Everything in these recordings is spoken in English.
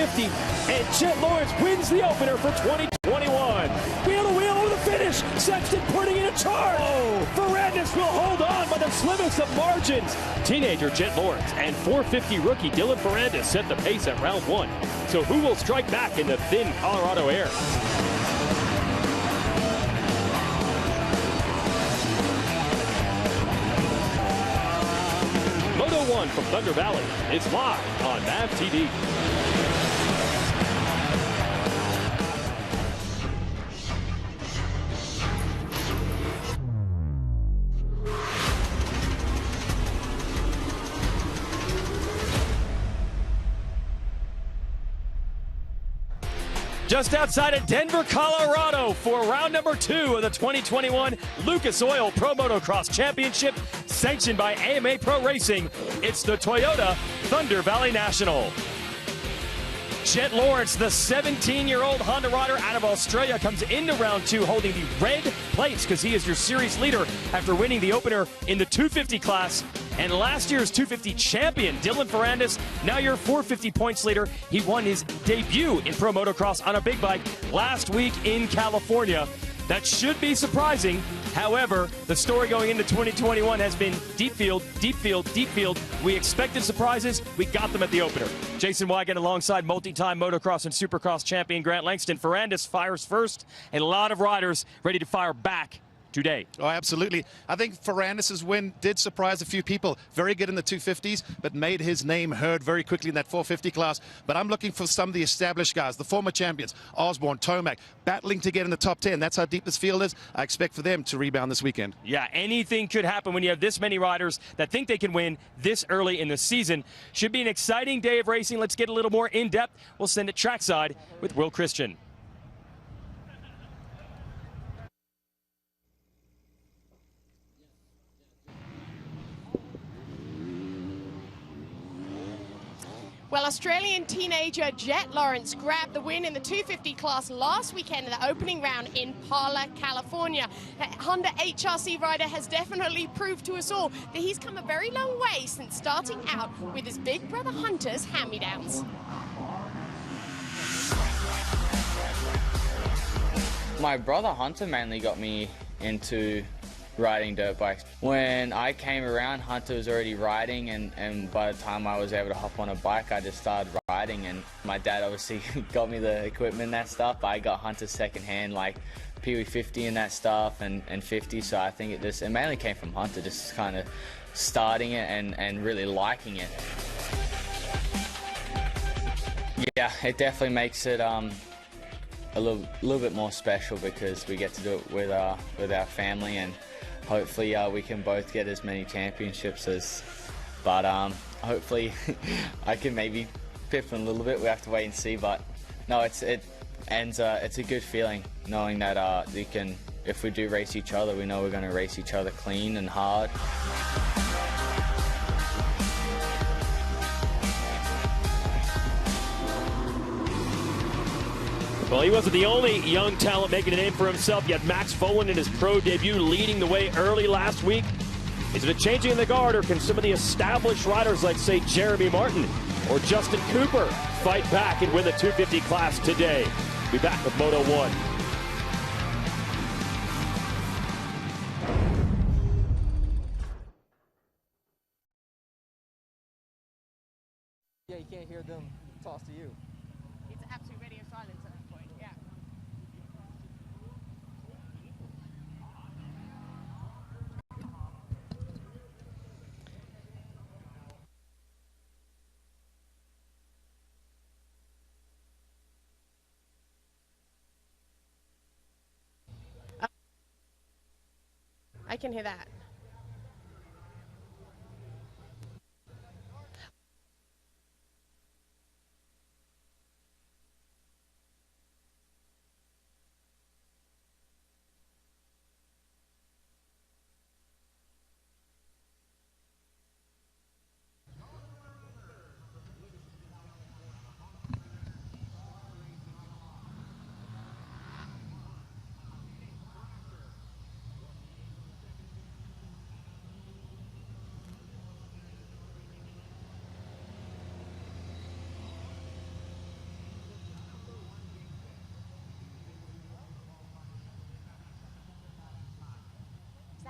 250, and Chet Lawrence wins the opener for 2021. Wheel to wheel over the finish. Sexton putting in a charge. Oh, Ferrandis will hold on by the slimmest of margins. Teenager Chet Lawrence and 450 rookie Dylan Ferrandis set the pace at round one. So who will strike back in the thin Colorado air? Moto 1 from Thunder Valley is live on MAV TV. Just outside of Denver, Colorado for round number 2 of the 2021 Lucas Oil Pro Motocross Championship, sanctioned by AMA Pro Racing. It's the Toyota Thunder Valley National. Chet Lawrence, the 17-year-old Honda rider out of Australia, comes into round 2 holding the red plates because he is your series leader after winning the opener in the 250 class. And last year's 250 champion, Dylan Ferrandis, now your 450 points leader. He won his debut in Pro Motocross on a big bike last week in California. That should be surprising. However, the story going into 2021 has been deep field, deep field, deep field. We expected surprises. We got them at the opener. Jason Wigan alongside multi-time motocross and supercross champion Grant Langston. Ferrandis fires first, and a lot of riders ready to fire back today. Oh, absolutely. I think Ferrandis' win did surprise a few people. Very good in the 250s, but made his name heard very quickly in that 450 class. But I'm looking for some of the established guys, the former champions, Osborne, Tomac, battling to get in the top 10. That's how deep this field is. I expect for them to rebound this weekend. Yeah, anything could happen when you have this many riders that think they can win this early in the season. Should be an exciting day of racing. Let's get a little more in-depth. We'll send it trackside with Will Christian. Well, Australian teenager Chet Lawrence grabbed the win in the 250 class last weekend in the opening round in Parla, California. Honda HRC rider has definitely proved to us all that he's come a very long way since starting out with his big brother Hunter's hand-me-downs. My brother Hunter mainly got me into riding dirt bikes. When I came around, Hunter was already riding, and by the time I was able to hop on a bike, I just started riding. And my dad obviously got me the equipment and that stuff, but I got Hunter secondhand, like Pee Wee 50 and that stuff, and 50, so I think it mainly came from Hunter, just kind of starting it and really liking it. Yeah, it definitely makes it a little bit more special because we get to do it with our family, and hopefully we can both get as many championships but hopefully I can maybe pip in a little bit. We have to wait and see, but no, it's a good feeling knowing that if we do race each other, we know we're going to race each other clean and hard. Well, he wasn't the only young talent making a name for himself. You had Max Folan in his pro debut leading the way early last week. Is it a changing in the guard, or can some of the established riders like, say, Jeremy Martin or Justin Cooper fight back and win the 250 class today? Be back with Moto 1. Yeah, you can't hear them toss to you. It's absolute radio silence at that point, yeah. I can hear that.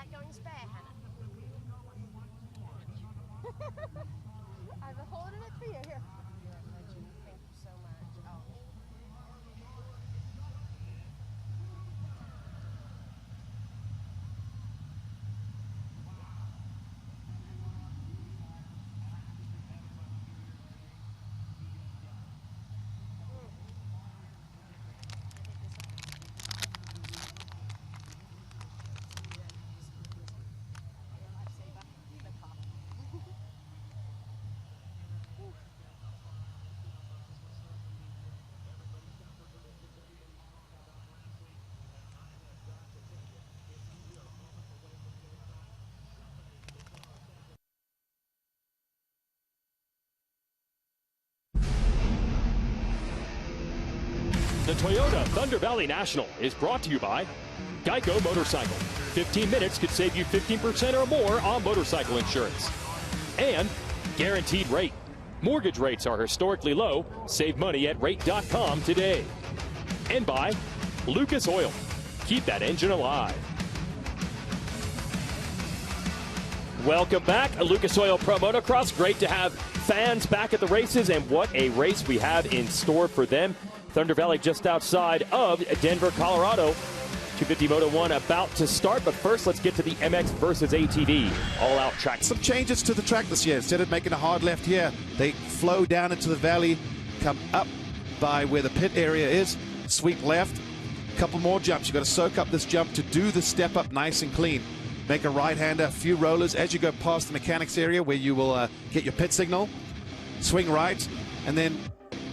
like going spare, Hannah? I'm holding it for you here. Thank you so much. Oh. The Toyota Thunder Valley National is brought to you by Geico Motorcycle. 15 minutes could save you 15% or more on motorcycle insurance. And Guaranteed Rate. Mortgage rates are historically low. Save money at rate.com today. And by Lucas Oil. Keep that engine alive. Welcome back, Lucas Oil Pro Motocross. Great to have fans back at the races, and what a race we have in store for them. Thunder Valley just outside of Denver, Colorado. 250 Moto 1 about to start, but first let's get to the MX versus ATV all-out track. Some changes to the track this year. Instead of making a hard left here, they flow down into the valley, come up by where the pit area is, sweep left, a couple more jumps. You've got to soak up this jump to do the step up nice and clean. Make a right-hander, a few rollers as you go past the mechanics area where you will get your pit signal, swing right, and then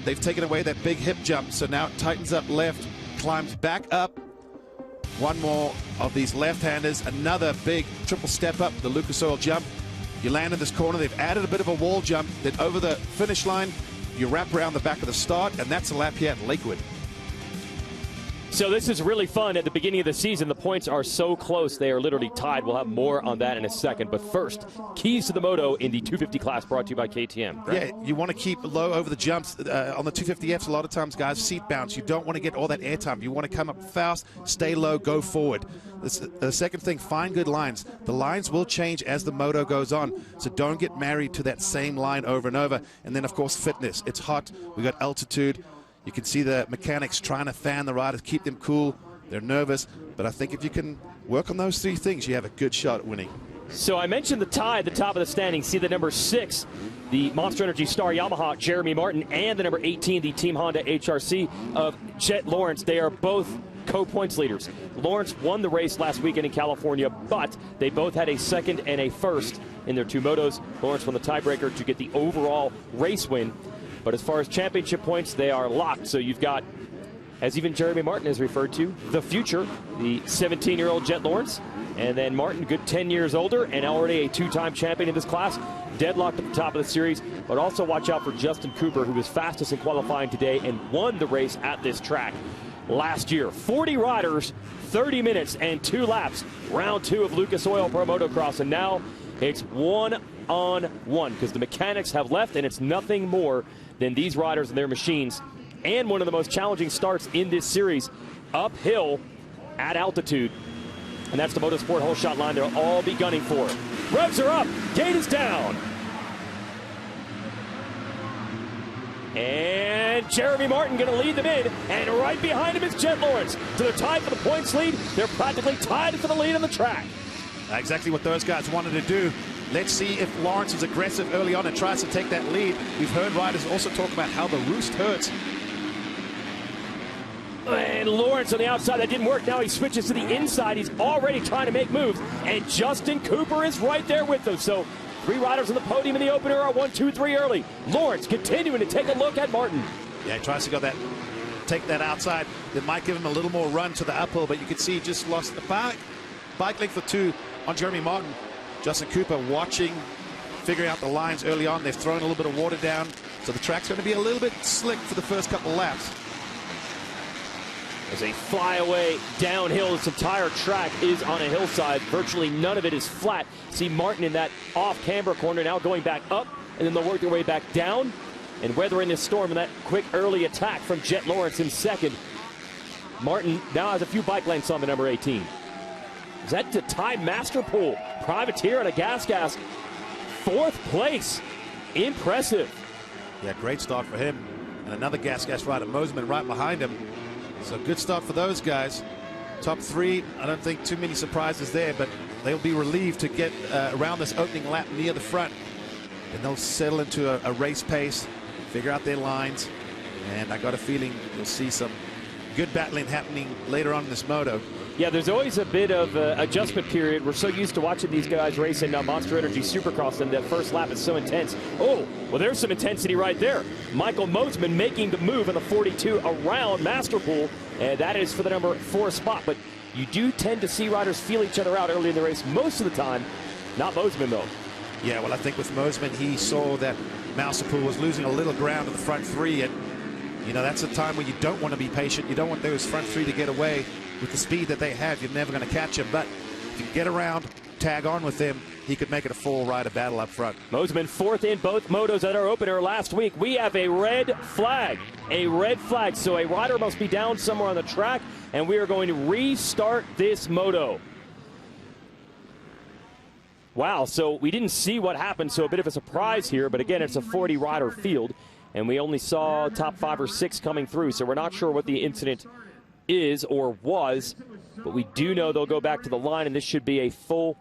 they've taken away that big hip jump, so now it tightens up left, climbs back up. One more of these left-handers, another big triple step up, the Lucas Oil jump. You land in this corner, they've added a bit of a wall jump, then over the finish line, you wrap around the back of the start, and that's a lap here at Lakewood. So this is really fun. At the beginning of the season, the points are so close, they are literally tied. We'll have more on that in a second. But first, keys to the moto in the 250 class brought to you by KTM. Right? Yeah, you want to keep low over the jumps. On the 250Fs, a lot of times, guys, seat bounce. You don't want to get all that air time. You want to come up fast, stay low, go forward. The second thing, find good lines. The lines will change as the moto goes on, so don't get married to that same line over and over. And then, of course, fitness. It's hot. We got altitude. You can see the mechanics trying to fan the riders, keep them cool. They're nervous, but I think if you can work on those three things, you have a good shot at winning. So I mentioned the tie at the top of the standings. See the number 6, the Monster Energy Star Yamaha, Jeremy Martin, and the number 18, the Team Honda HRC of Jet Lawrence. They are both co-points leaders. Lawrence won the race last weekend in California, but they both had a second and a first in their two motos. Lawrence won the tiebreaker to get the overall race win. But as far as championship points, they are locked. So you've got, as even Jeremy Martin has referred to, the future, the 17-year-old Jet Lawrence. And then Martin, good 10 years older and already a two-time champion in this class, deadlocked at the top of the series. But also watch out for Justin Cooper, who was fastest in qualifying today and won the race at this track last year. 40 riders, 30 minutes and 2 laps. Round 2 of Lucas Oil Pro Motocross. And now it's one-on-one because the mechanics have left, and it's nothing more than these riders and their machines. And one of the most challenging starts in this series, uphill at altitude. And that's the Motorsport hole shot line they'll all be gunning for. Revs are up, gate is down. And Jeremy Martin going to lead them in, and right behind him is Jet Lawrence. So they're tied for the points lead. They're practically tied for the lead on the track. Exactly what those guys wanted to do. Let's see if Lawrence is aggressive early on and tries to take that lead. We've heard riders also talk about how the roost hurts. And Lawrence on the outside, that didn't work. Now he switches to the inside. He's already trying to make moves. And Justin Cooper is right there with them. So 3 riders on the podium in the opener are 1, 2, 3 early. Lawrence continuing to take a look at Martin. Yeah, he tries to go take that outside. That might give him a little more run to the uphill, but you can see he just lost the bike length for 2 on Jeremy Martin. Justin Cooper watching, figuring out the lines early on. They've thrown a little bit of water down, so the track's going to be a little bit slick for the first couple laps. As they fly away downhill, this entire track is on a hillside. Virtually none of it is flat. See Martin in that off-camber corner now going back up, and then they'll work their way back down and weathering this storm. And that quick early attack from Jet Lawrence in second. Martin now has a few bike lengths on the number 18. Is that to Ty Masterpool? Privateer and a gas. 4th place. Impressive. Yeah, great start for him. And another gas rider, Mosman, right behind him. So good start for those guys. Top 3, I don't think too many surprises there, but they'll be relieved to get around this opening lap near the front. And they'll settle into a race pace, figure out their lines. And I got a feeling you'll see some good battling happening later on in this moto. Yeah, there's always a bit of adjustment period. We're so used to watching these guys race in Monster Energy Supercross, and that first lap is so intense. Oh, well, there's some intensity right there. Michael Mosman making the move in the 42 around Masterpool, and that is for the number 4 spot. But you do tend to see riders feel each other out early in the race most of the time. Not Mosman, though. Yeah, well, I think with Mosman, he saw that Masterpool was losing a little ground in the front 3, and you know, that's a time when you don't want to be patient. You don't want those front 3 to get away. With the speed that they have, you're never going to catch him. But if you get around, tag on with him, he could make it a full rider battle up front. Mosman 4th in both motos at our opener last week. We have a red flag. A red flag. So a rider must be down somewhere on the track, and we are going to restart this moto. Wow, so we didn't see what happened, so a bit of a surprise here. But again, it's a 40-rider field, and we only saw top 5 or 6 coming through. So we're not sure what the incident is or was, but we do know they'll go back to the line, and this should be a full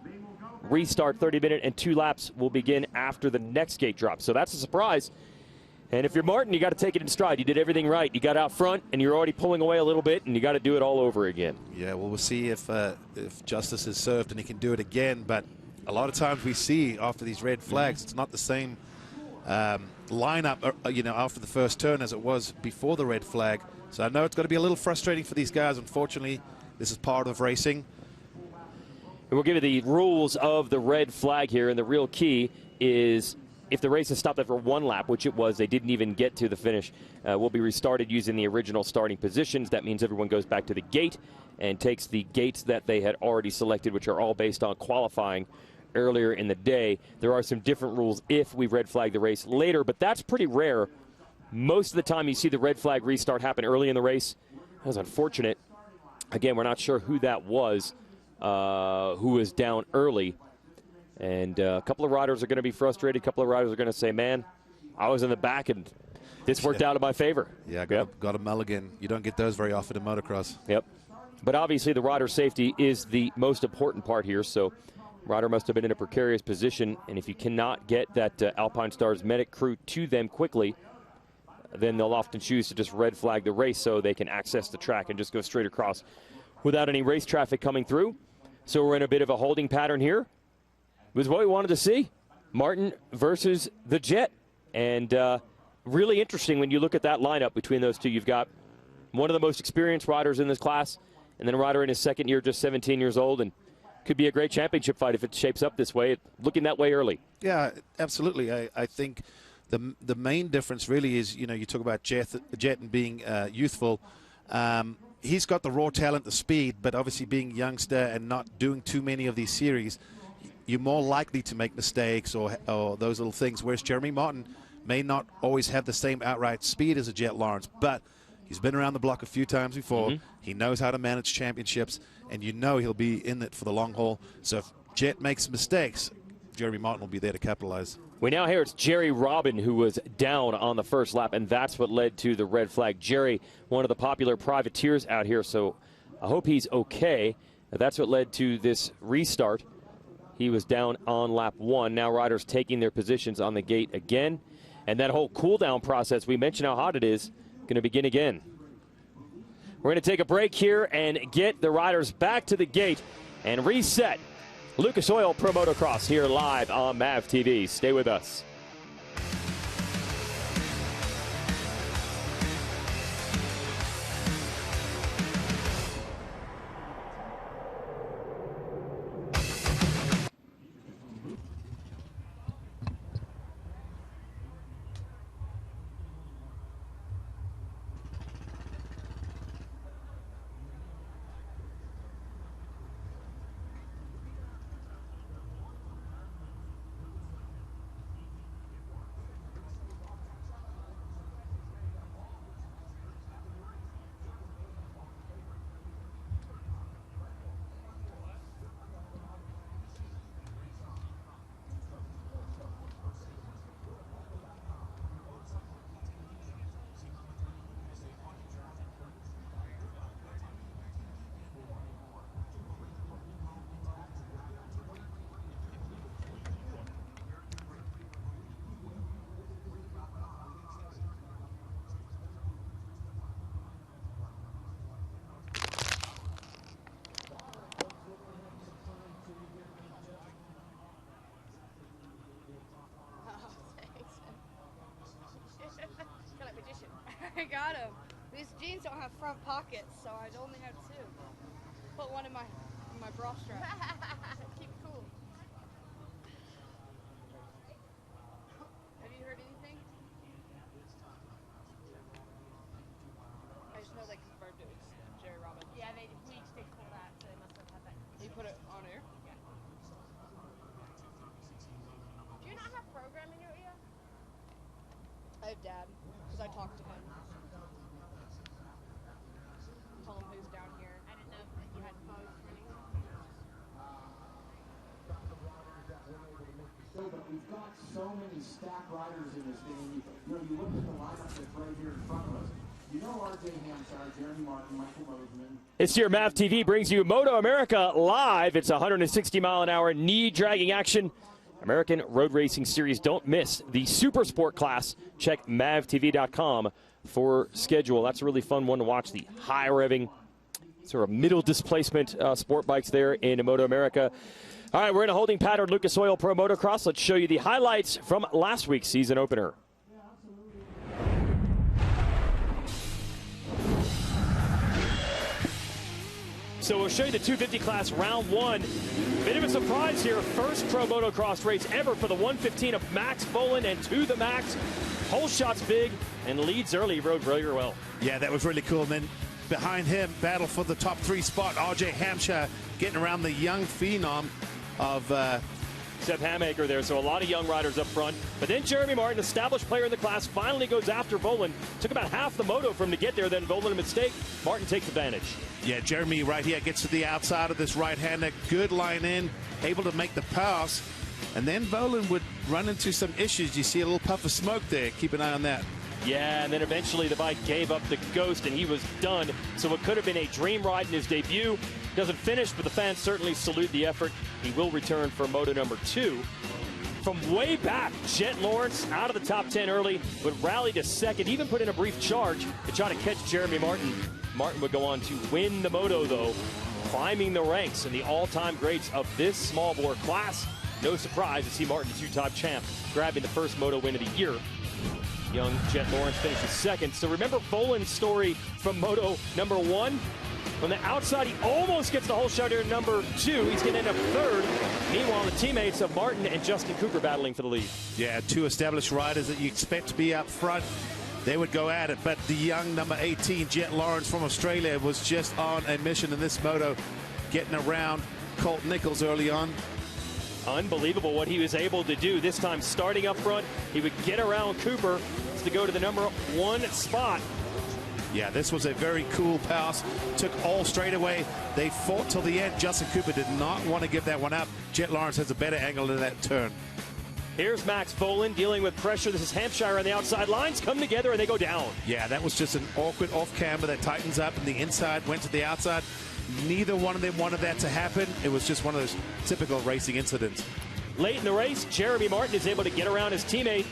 restart. 30-minute and 2 laps will begin after the next gate drop. So that's a surprise. And if you're Martin, you got to take it in stride. You did everything right. You got out front, and you're already pulling away a little bit, and you got to do it all over again. Yeah, well, we'll see if justice is served and he can do it again. But a lot of times we see after these red flags, it's not the same lineup, you know, after the first turn as it was before the red flag. So I know it's going to be a little frustrating for these guys. Unfortunately, this is part of racing. And we'll give you the rules of the red flag here, and the real key is if the race is stopped after 1 lap, which it was, they didn't even get to the finish, will be restarted using the original starting positions. That means everyone goes back to the gate and takes the gates that they had already selected, which are all based on qualifying earlier in the day. There are some different rules if we red flag the race later, but that's pretty rare. Most of the time you see the red flag restart happen early in the race. That was unfortunate. Again, we're not sure who that was, who was down early. And a couple of riders are going to be frustrated. A couple of riders are going to say, man, I was in the back and this worked out in my favor. Yeah, got a mulligan. You don't get those very often in motocross. Yep. But obviously the rider safety is the most important part here. So rider must have been in a precarious position. And if you cannot get that Alpine Stars medic crew to them quickly, then they'll often choose to just red flag the race so they can access the track and just go straight across without any race traffic coming through. So we're in a bit of a holding pattern here. It was what we wanted to see. Martin versus the Jet. And really interesting when you look at that lineup between those two. You've got one of the most experienced riders in this class, and then a rider in his 2nd year, just 17 years old, and could be a great championship fight if it shapes up this way. Looking that way early. Yeah, absolutely. I think the main difference really is, you know, you talk about Jet and being youthful. He's got the raw talent, the speed, but obviously being a youngster and not doing too many of these series, you're more likely to make mistakes or those little things, whereas Jeremy Martin may not always have the same outright speed as a Jet Lawrence, but he's been around the block a few times before. He knows how to manage championships, and you know he'll be in it for the long haul. So if Jet makes mistakes, Jeremy Martin will be there to capitalize. We now hear it's Jerry Robin who was down on the first lap, and that's what led to the red flag. Jerry, one of the popular privateers out here, so I hope he's okay. That's what led to this restart. He was down on lap 1. Now riders taking their positions on the gate again. And that whole cool-down process, we mentioned how hot it is, going to begin again. We're going to take a break here and get the riders back to the gate and reset. Lucas Oil Pro Motocross here live on MAV TV. Stay with us. got them. These jeans don't have front pockets, so I only have 2. Put one in my bra strap. Keep it cool. Have you heard anything? I just know they confirmed it was Jerry Robin. Yeah, we did call that, so they must have had that. You put it on air? Yeah. Do you not have program in your ear? I have Dad, because I talked to him. Tell him who's down here. I didn't know that you had both running. But we've got so many stacked riders in this game. You know, you look at the lineup that's right here in front of us. You know R.J. Hampshire, Jeremy Martin, Michael Mosman. This year, MAV TV brings you Moto America live. It's 160-mile-an-hour knee-dragging action. American Road Racing Series. Don't miss the Super Sport class. Check mavtv.com for schedule. That's a really fun one to watch. The high-revving, sort of middle displacement sport bikes there in Moto America. All right, we're in a holding pattern, Lucas Oil Pro Motocross. Let's show you the highlights from last week's season opener. So we'll show you the 250 class round 1. Bit of a surprise here. First pro motocross race ever for the 115 of Max Boland and to the max. Whole shot's big and leads early. He rode very well. Yeah, that was really cool. And then behind him, battle for the top 3 spot, R.J. Hampshire getting around the young phenom of Seth Hamaker there, so a lot of young riders up front. But then Jeremy Martin, established player in the class, finally goes after Boland. Took about half the moto for him to get there, then Boland a mistake. Martin takes advantage. Yeah, Jeremy right here gets to the outside of this right-hander. Good line in, able to make the pass. And then Boland would run into some issues. You see a little puff of smoke there. Keep an eye on that. Yeah, and then eventually the bike gave up the ghost and he was done. So it could have been a dream ride in his debut. Doesn't finish, but the fans certainly salute the effort. He will return for Moto number 2. From way back, Jet Lawrence out of the top 10 early, but rallied to second, even put in a brief charge to try to catch Jeremy Martin. Martin would go on to win the Moto, though, climbing the ranks in the all-time greats of this small bore class. No surprise to see Martin, the 2-time champ, grabbing the first Moto win of the year. Young Jet Lawrence finishes second. So remember Boland's story from Moto number 1? On the outside, he almost gets the whole shot here, number 2. He's going to end up third. Meanwhile, the teammates of Martin and Justin Cooper battling for the lead. Yeah, 2 established riders that you expect to be up front. They would go at it, but the young number 18, Jet Lawrence from Australia, was just on a mission in this moto, getting around Colt Nichols early on. Unbelievable what he was able to do. This time starting up front, he would get around Cooper to go to the number 1 spot. Yeah, this was a very cool pass. Took all straight away. They fought till the end. Justin Cooper did not want to give that one up. Jet Lawrence has a better angle in that turn. Here's Max Boland dealing with pressure. This is Hampshire on the outside. Lines come together and they go down. Yeah, that was just an awkward off-camber that tightens up, and the inside went to the outside. Neither one of them wanted that to happen. It was just one of those typical racing incidents. Late in the race, Jeremy Martin is able to get around his teammate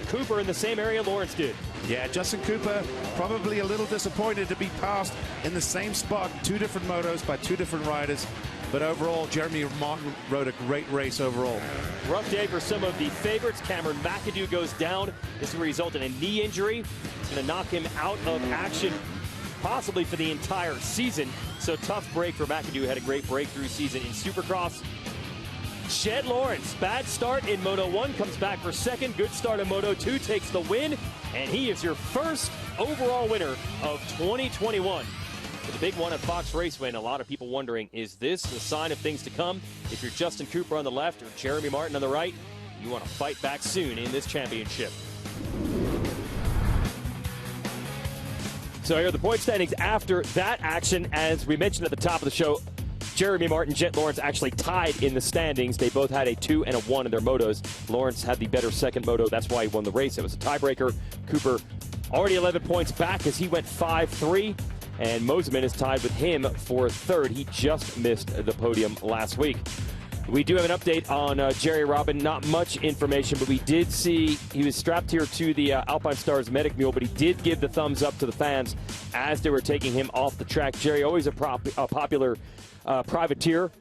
Cooper in the same area Lawrence did. Yeah, Justin Cooper probably a little disappointed to be passed in the same spot, 2 different motos by 2 different riders. But overall, Jeremy Martin rode a great race overall. Rough day for some of the favorites. Cameron McAdoo goes down. This will result in a knee injury. It's going to knock him out of action, possibly for the entire season. So tough break for McAdoo. Had a great breakthrough season in Supercross. Jet Lawrence, bad start in Moto 1, comes back for second. Good start in Moto 2, takes the win, and he is your first overall winner of 2021. With a big one at Fox Raceway, and a lot of people wondering, is this a sign of things to come? If you're Justin Cooper on the left or Jeremy Martin on the right, you want to fight back soon in this championship. So here are the point standings after that action. As we mentioned at the top of the show, Jeremy Martin, Jet Lawrence actually tied in the standings. They both had a 2 and a 1 in their motos. Lawrence had the better second moto. That's why he won the race. It was a tiebreaker. Cooper already 11 points back as he went 5-3. And Mosman is tied with him for third. He just missed the podium last week. We do have an update on Jerry Robin. Not much information, but we did see he was strapped here to the Alpine Stars medic mule, but he did give the thumbs up to the fans as they were taking him off the track. Jerry, always a popular privateer,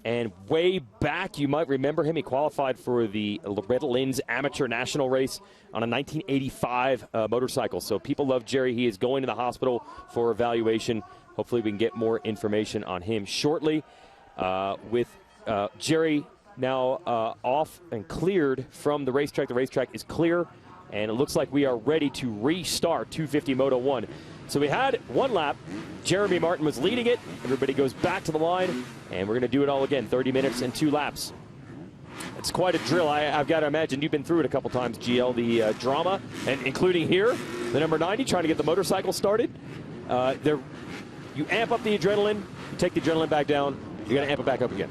And way back, you might remember him. He qualified for the Loretta Lynn's Amateur National Race on a 1985 motorcycle. So people love Jerry. He is going to the hospital for evaluation. Hopefully we can get more information on him shortly. With Jerry now off and cleared from the racetrack. The racetrack is clear, and it looks like we are ready to restart 250 Moto 1. So we had one lap. Jeremy Martin was leading it. Everybody goes back to the line, and we're going to do it all again, 30 minutes and 2 laps. It's quite a drill. I've got to imagine you've been through it a couple times, GL, the drama, and including here, the number 90, trying to get the motorcycle started. You amp up the adrenaline, you take the adrenaline back down, you're going to amp it back up again.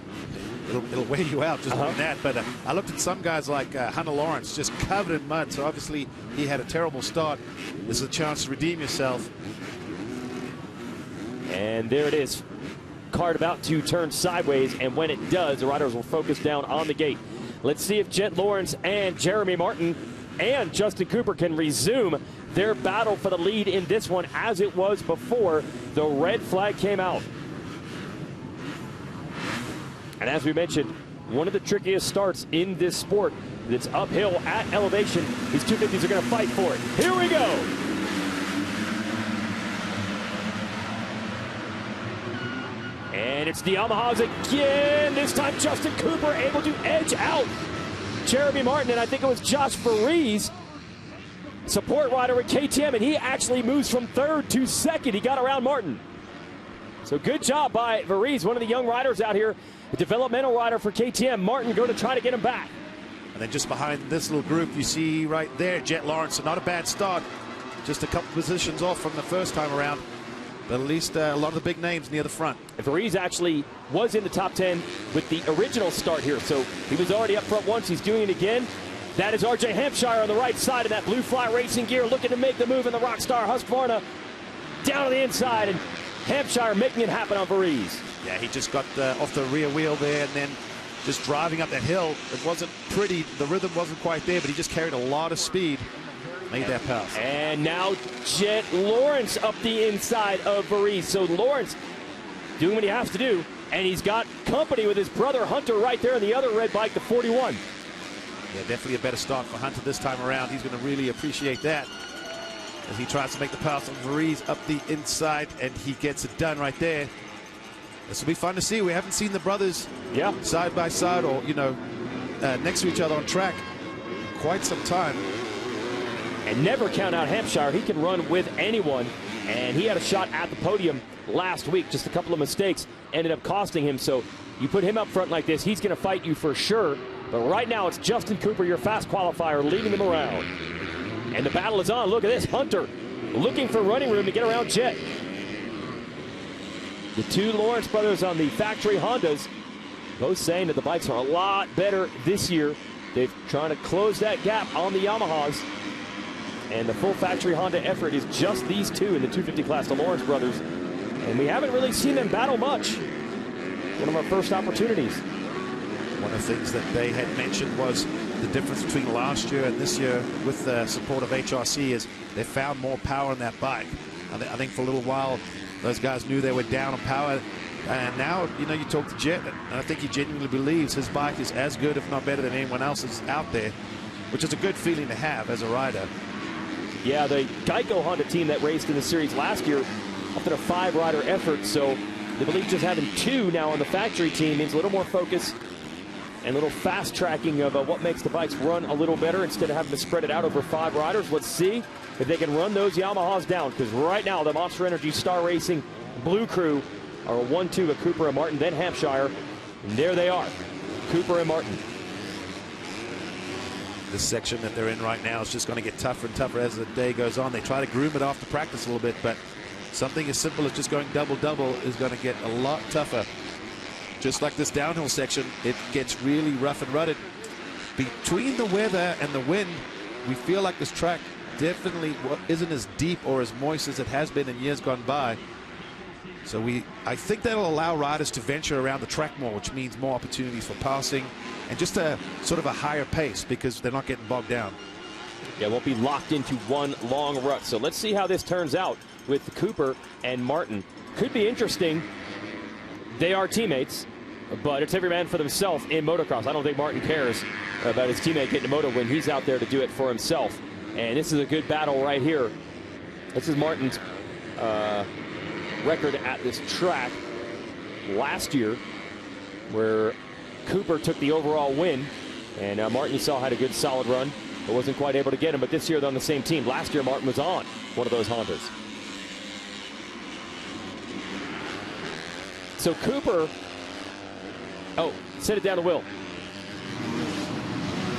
It'll wear you out just doing that. But I looked at some guys like Hunter Lawrence, just covered in mud. So obviously he had a terrible start. This is a chance to redeem yourself. And there it is. Cart about to turn sideways, and when it does, the riders will focus down on the gate. Let's see if Jet Lawrence and Jeremy Martin and Justin Cooper can resume their battle for the lead in this one as it was before the red flag came out. And as we mentioned, one of the trickiest starts in this sport. It's uphill at elevation. These 250s are going to fight for it. Here we go. And it's the Yamahas again. This time Justin Cooper able to edge out Jeremy Martin, and I think it was Josh Varese, support rider at KTM, and he actually moves from third to second. He got around Martin. So good job by Varese, one of the young riders out here, a developmental rider for KTM. Martin going to try to get him back. And then just behind this little group, you see right there, Jet Lawrence. So not a bad start. Just a couple positions off from the first time around. But at least a lot of the big names near the front. Varese actually was in the top 10 with the original start here. So he was already up front once. He's doing it again. That is RJ Hampshire on the right side of that Blue Fly Racing gear, looking to make the move in the Rockstar Husqvarna down to the inside. And Hampshire making it happen on Varese. Yeah, he just got off the rear wheel there and then just driving up that hill. It wasn't pretty. The rhythm wasn't quite there, but he just carried a lot of speed. Made that pass. And now Jet Lawrence up the inside of Varese. So Lawrence doing what he has to do, and he's got company with his brother Hunter right there in the other red bike, the 41. Yeah, definitely a better start for Hunter this time around. He's going to really appreciate that as he tries to make the pass on Varese up the inside, and he gets it done right there. This will be fun to see. We haven't seen the brothers side by side or, next to each other on track in quite some time. And never count out Hampshire. He can run with anyone, and he had a shot at the podium last week. Just a couple of mistakes ended up costing him. So you put him up front like this, he's going to fight you for sure. But right now it's Justin Cooper, your fast qualifier, leading them around. And the battle is on. Look at this. Hunter looking for running room to get around Jet. The two Lawrence brothers on the factory Hondas, both saying that the bikes are a lot better this year. They're trying to close that gap on the Yamahas. And the full factory Honda effort is just these two in the 250 class, the Lawrence brothers. And we haven't really seen them battle much. One of our first opportunities. One of the things that they had mentioned was the difference between last year and this year with the support of HRC is they found more power in that bike. I think for a little while, those guys knew they were down on power. And now, you talk to Jet, and I think he genuinely believes his bike is as good, if not better, than anyone else's out there, which is a good feeling to have as a rider. Yeah, the Geico Honda team that raced in the series last year opted a 5-rider effort, so they believe just having 2 now on the factory team means a little more focus and a little fast tracking of what makes the bikes run a little better instead of having to spread it out over 5 riders. Let's see if they can run those Yamahas down, because right now the Monster Energy Star Racing Blue Crew are a 1-2 with Cooper and Martin, then Hampshire, and there they are, Cooper and Martin. This section that they're in right now is just going to get tougher and tougher as the day goes on. They try to groom it after practice a little bit, but something as simple as just going double-double is going to get a lot tougher. Just like this downhill section, it gets really rough and rutted. Between the weather and the wind, we feel like this track definitely isn't as deep or as moist as it has been in years gone by. So I think that'll allow riders to venture around the track more, which means more opportunities for passing and just a sort of a higher pace because they're not getting bogged down. Yeah, won't be locked into one long rut. So let's see how this turns out with Cooper and Martin. Could be interesting. They are teammates. but it's every man for themselves in motocross. I don't think Martin cares about his teammate getting a moto win. He's out there to do it for himself. And this is a good battle right here. This is Martin's record at this track last year, where Cooper took the overall win, and Martin, you saw, had a good solid run, but wasn't quite able to get him. But this year they're on the same team. Last year Martin was on one of those Hondas. So Cooper, set it down to Will.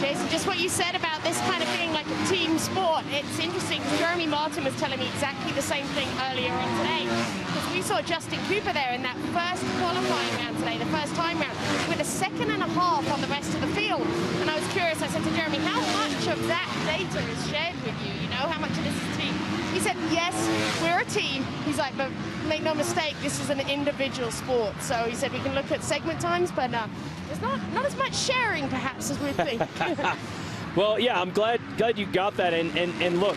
Jason, just what you said about this kind of being like a team sport, it's interesting because Jeremy Martin was telling me exactly the same thing earlier on today, because we saw Justin Cooper there in that first qualifying round today, the first time round, with a second and a half on the rest of the field. And I was curious, I said to Jeremy, how much of that data is shared with you? You know, how much of this is team? He said, yes, we're a team. He's like, but make no mistake, this is an individual sport. So he said we can look at segment times, but there's not as much sharing perhaps as we think. Well, yeah, I'm glad you got that. And look,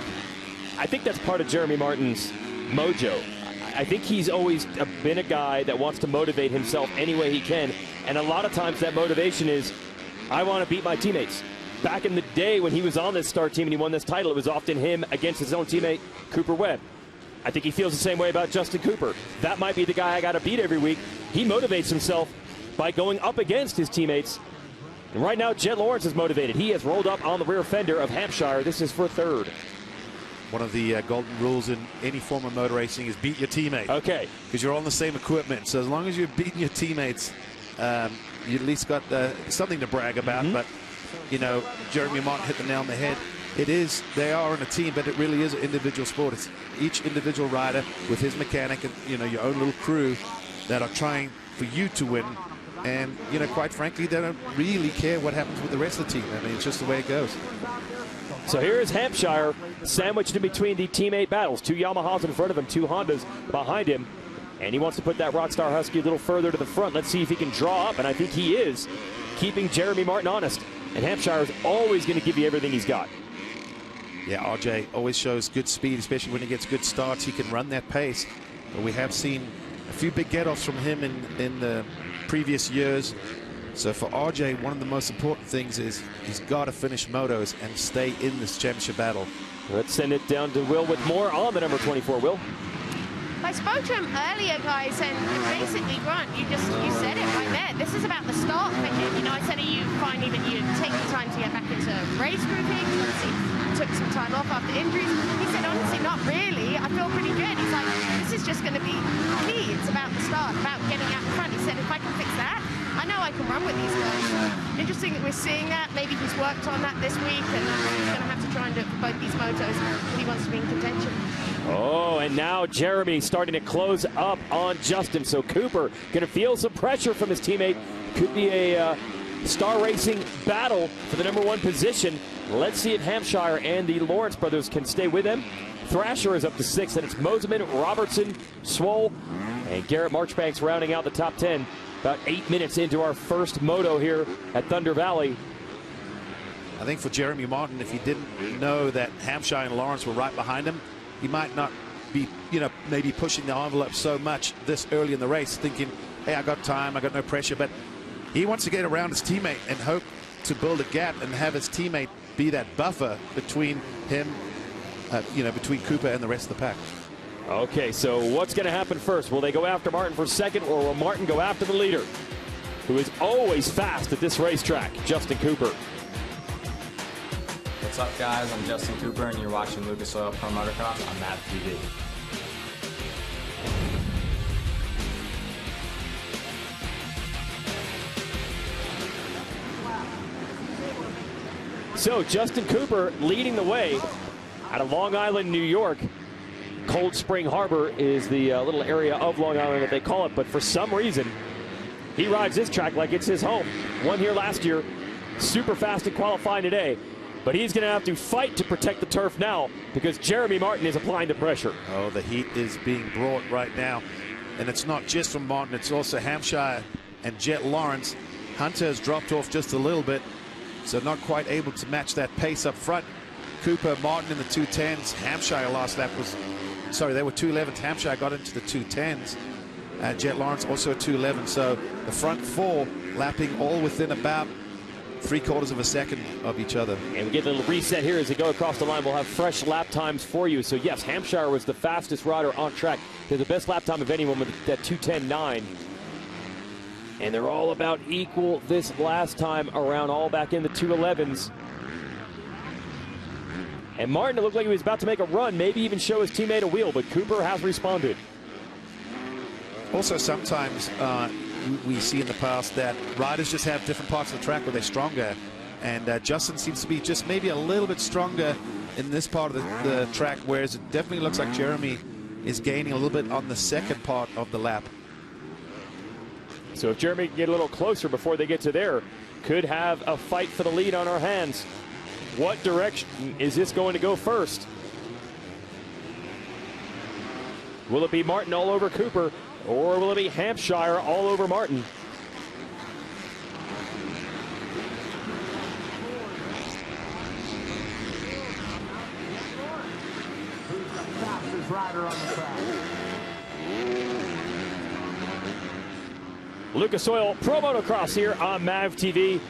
I think that's part of Jeremy Martin's mojo. I think he's always been a guy that wants to motivate himself any way he can. And a lot of times that motivation is, I want to beat my teammates. Back in the day when he was on this star team and he won this title, it was often him against his own teammate, Cooper Webb. I think he feels the same way about Justin Cooper. That might be the guy I got to beat every week. He motivates himself by going up against his teammates. And right now, Jet Lawrence is motivated. He has rolled up on the rear fender of Hampshire. This is for third. One of the golden rules in any form of motor racing is beat your teammate. Okay. Because you're on the same equipment. So as long as you're beating your teammates, you at least got something to brag about. But, you know, Jeremy Martin hit the nail on the head. They are in a team, but it really is an individual sport. It's each individual rider with his mechanic and, you know, your own little crew that are trying for you to win. And, you know, quite frankly, they don't really care what happens with the rest of the team. I mean, it's just the way it goes. So here is Hampshire sandwiched in between the teammate battles. 2 Yamahas in front of him, 2 Hondas behind him. And he wants to put that Rockstar Husky a little further to the front. Let's see if he can draw up, and I think he is, keeping Jeremy Martin honest. And Hampshire is always going to give you everything he's got. Yeah, RJ always shows good speed, especially when he gets good starts. He can run that pace. But we have seen a few big get-offs from him in the previous years. So for RJ, one of the most important things is he's got to finish motos and stay in this championship battle. Let's send it down to Will with more on the number 24. Will? I spoke to him earlier, guys, and basically, Grant, you said it right there. This is about the start for him. You know, I said, are you finding that you take the time to get back into race grouping? Obviously, took some time off after injuries. He said, honestly, not really. I feel pretty good. He's like, this is just going to be key. It's about the start, about getting out in front. He said, if I can fix that, I know I can run with these guys. Interesting that we're seeing that. Maybe he's worked on that this week, and he's going to have to try and do it for both these motos if he wants to be in contention. Oh, and now Jeremy starting to close up on Justin. So Cooper going to feel some pressure from his teammate. Could be a Star Racing battle for the number 1 position. Let's see if Hampshire and the Lawrence brothers can stay with him. Thrasher is up to 6th, and it's Moseman, Robertson, Swoll, and Garrett Marchbanks rounding out the top 10. About 8 minutes into our first moto here at Thunder Valley. I think for Jeremy Martin, if he didn't know that Hampshire and Lawrence were right behind him, he might not be, you know, maybe pushing the envelope so much this early in the race, thinking, hey, I got time, I got no pressure. But he wants to get around his teammate and hope to build a gap and have his teammate be that buffer between him, you know, between Cooper and the rest of the pack. Okay, so what's going to happen first? Will they go after Martin for second, or will Martin go after the leader, who is always fast at this racetrack, Justin Cooper? What's up, guys? I'm Justin Cooper, and you're watching Lucas Oil Pro Motocross on MAP TV. So Justin Cooper leading the way out of Long Island, New York. Cold Spring Harbor is the little area of Long Island that they call it, but for some reason, he rides this track like it's his home. Won here last year, super fast in qualifying today, but he's going to have to fight to protect the turf now because Jeremy Martin is applying the pressure. Oh, the heat is being brought right now, and it's not just from Martin, it's also Hampshire and Jet Lawrence. Hunter has dropped off just a little bit, so not quite able to match that pace up front. Cooper, Martin in the 210s. Hampshire last lap was, sorry, they were 211s. Hampshire got into the 210s. Jet Lawrence also a 2:11. So the front four lapping all within about 3/4 of a second of each other. And we get a little reset here as they go across the line. We'll have fresh lap times for you. So yes, Hampshire was the fastest rider on track. They're the best lap time of anyone with that 2:10.9. And they're all about equal this last time around, all back in the 2:11s. And Martin, it looked like he was about to make a run, maybe even show his teammate a wheel, but Cooper has responded. Also, sometimes we see in the past that riders just have different parts of the track where they're stronger. And Justin seems to be just maybe a little bit stronger in this part of the track, whereas it definitely looks like Jeremy is gaining a little bit on the second part of the lap. So if Jeremy can get a little closer before they get to there, could have a fight for the lead on our hands. What direction is this going to go first? Will it be Martin all over Cooper, or will it be Hampshire all over Martin? Who's the fastest rider on the track? Lucas Oil Pro Motocross here on MAV TV.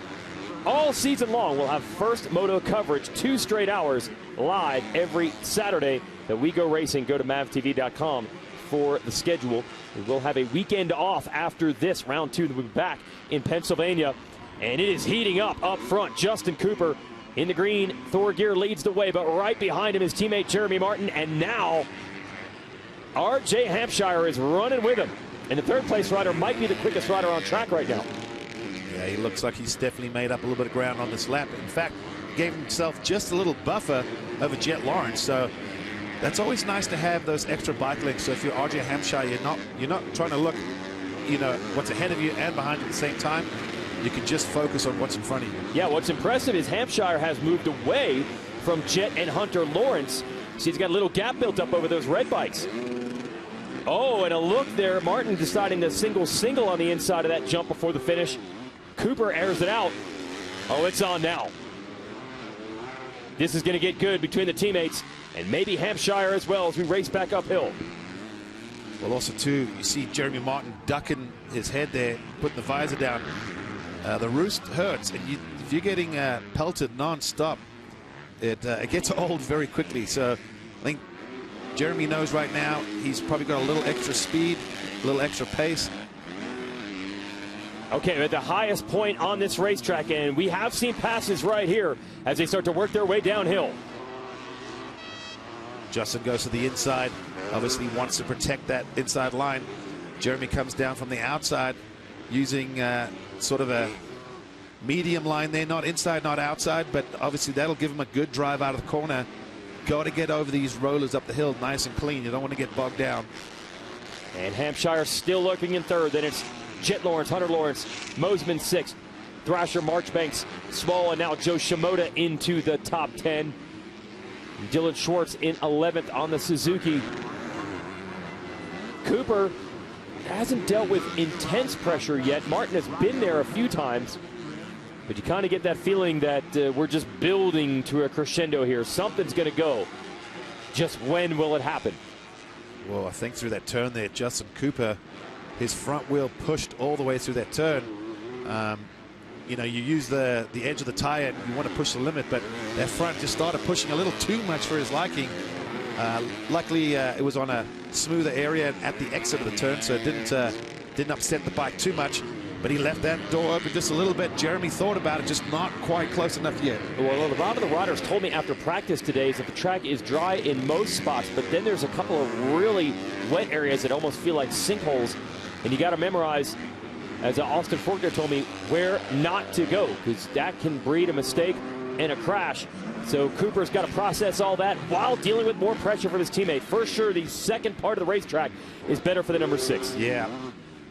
All season long, we'll have first moto coverage, 2 straight hours live every Saturday that we go racing. Go to mavtv.com for the schedule. We will have a weekend off after this round 2. We'll be back in Pennsylvania, and it is heating up front. Justin Cooper in the green. Thor Gear leads the way, but right behind him is teammate Jeremy Martin, and now RJ Hampshire is running with him. And the third place rider might be the quickest rider on track right now. Yeah, he looks like he's definitely made up a little bit of ground on this lap. In fact, gave himself just a little buffer over Jet Lawrence. So that's always nice to have those extra bike links. So if you're RJ Hampshire, you're not trying to look, what's ahead of you and behind you at the same time. You can just focus on what's in front of you. Yeah, what's impressive is Hampshire has moved away from Jet and Hunter Lawrence. See, he's got a little gap built up over those red bikes. Oh, and a look there. Martin deciding to single on the inside of that jump before the finish. Cooper airs it out. Oh, it's on now. This is going to get good between the teammates, and maybe Hampshire as well as we race back uphill. Well, also, too, you see Jeremy Martin ducking his head there, putting the visor down. The roost hurts, and if you're getting pelted non-stop, it gets old very quickly. So I think Jeremy knows right now he's probably got a little extra speed, a little extra pace. Okay, we're at the highest point on this racetrack, and we have seen passes right here as they start to work their way downhill. Justin goes to the inside, obviously wants to protect that inside line. Jeremy comes down from the outside using sort of a medium line there, not inside, not outside, but obviously that'll give him a good drive out of the corner. Got to get over these rollers up the hill nice and clean. You don't want to get bogged down. And Hampshire still lurking in third. Then it's Jet Lawrence, Hunter Lawrence, Mosman 6th, Thrasher, Marchbanks, Small, and now Joe Shimoda into the top 10. Dylan Schwartz in 11th on the Suzuki. Cooper hasn't dealt with intense pressure yet. Martin has been there a few times, but you kind of get that feeling that we're just building to a crescendo here. Something's going to go. Just when will it happen? Well, I think through that turn there, Justin Cooper, his front wheel pushed all the way through that turn. You use the edge of the tire and you want to push the limit, but that front just started pushing a little too much for his liking. Luckily, it was on a smoother area at the exit of the turn, so it didn't upset the bike too much. But he left that door open just a little bit. Jeremy thought about it, just not quite close enough yet. Well, a lot of the riders told me after practice today is that the track is dry in most spots, but then there's a couple of really wet areas that almost feel like sinkholes. And you got to memorize, as Austin Faulkner told me, where not to go, because that can breed a mistake and a crash. So Cooper's got to process all that while dealing with more pressure from his teammate. For sure, the second part of the racetrack is better for the number 6. Yeah.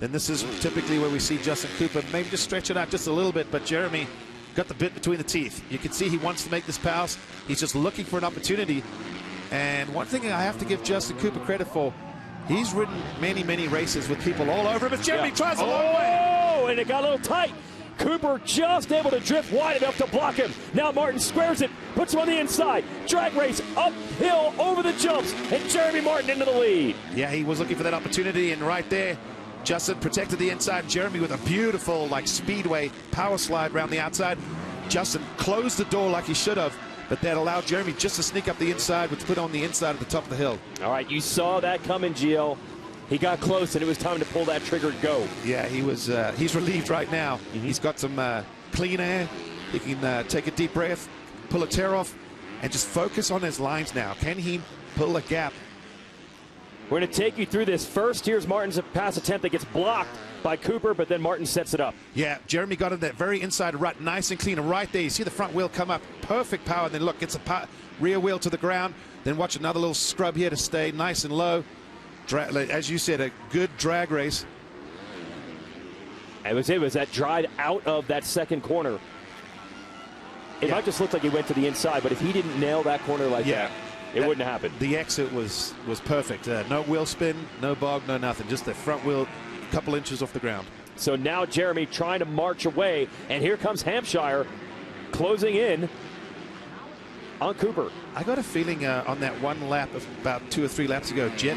Then this is typically where we see Justin Cooper maybe just stretch it out just a little bit, but Jeremy got the bit between the teeth. You can see he wants to make this pass. He's just looking for an opportunity. And one thing I have to give Justin Cooper credit for, he's ridden many, many races with people all over him, but Jeremy tries a long way. Oh, and it got a little tight. Cooper just able to drift wide enough to block him. Now Martin squares it, puts him on the inside. Drag race uphill over the jumps, and Jeremy Martin into the lead. Yeah, he was looking for that opportunity, and right there, Justin protected the inside. Jeremy with a beautiful, like, speedway power slide around the outside. Justin closed the door like he should have, but that allowed Jeremy just to sneak up the inside, which put on the inside at the top of the hill. All right, you saw that coming, GL. He got close, and it was time to pull that trigger and go. Yeah, he's relieved right now. He's got some clean air. He can take a deep breath, pull a tear off, and just focus on his lines now. Can he pull a gap? We're going to take you through this first. Here's Martin's pass attempt that gets blocked by Cooper, but then Martin sets it up. Yeah, Jeremy got in that very inside rut, nice and clean. And right there, you see the front wheel come up, perfect power. And then look, gets a rear wheel to the ground. Then watch another little scrub here to stay nice and low. As you said, a good drag race. It was that drive out of that second corner. It might just look like he went to the inside, but if he didn't nail that corner like that, it wouldn't happen. The exit was perfect. No wheel spin, no bog, no nothing. Just the front wheel a couple inches off the ground. So now Jeremy trying to march away, and here comes Hampshire closing in on Cooper. I got a feeling on that one lap of about 2 or 3 laps ago, Jet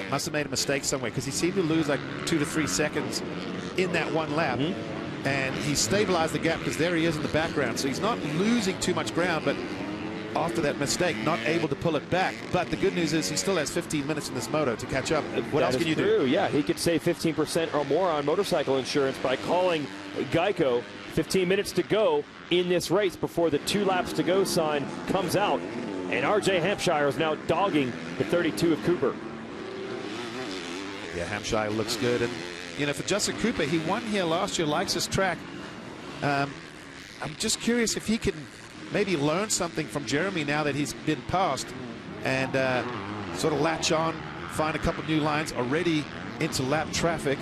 must have made a mistake somewhere, because he seemed to lose like 2 to 3 seconds in that one lap. And he stabilized the gap because there he is in the background. So he's not losing too much ground, but after that mistake, not able to pull it back. But the good news is he still has 15 minutes in this moto to catch up. What else can you do? Yeah, he could save 15% or more on motorcycle insurance by calling Geico. 15 minutes to go in this race before the 2 laps to go sign comes out. And RJ Hampshire is now dogging the 32 of Cooper. Yeah, Hampshire looks good. And, you know, for Justin Cooper, he won here last year, likes his track. I'm just curious if he can maybe learn something from Jeremy now that he's been passed, and sort of latch on, find a couple new lines already into lap traffic.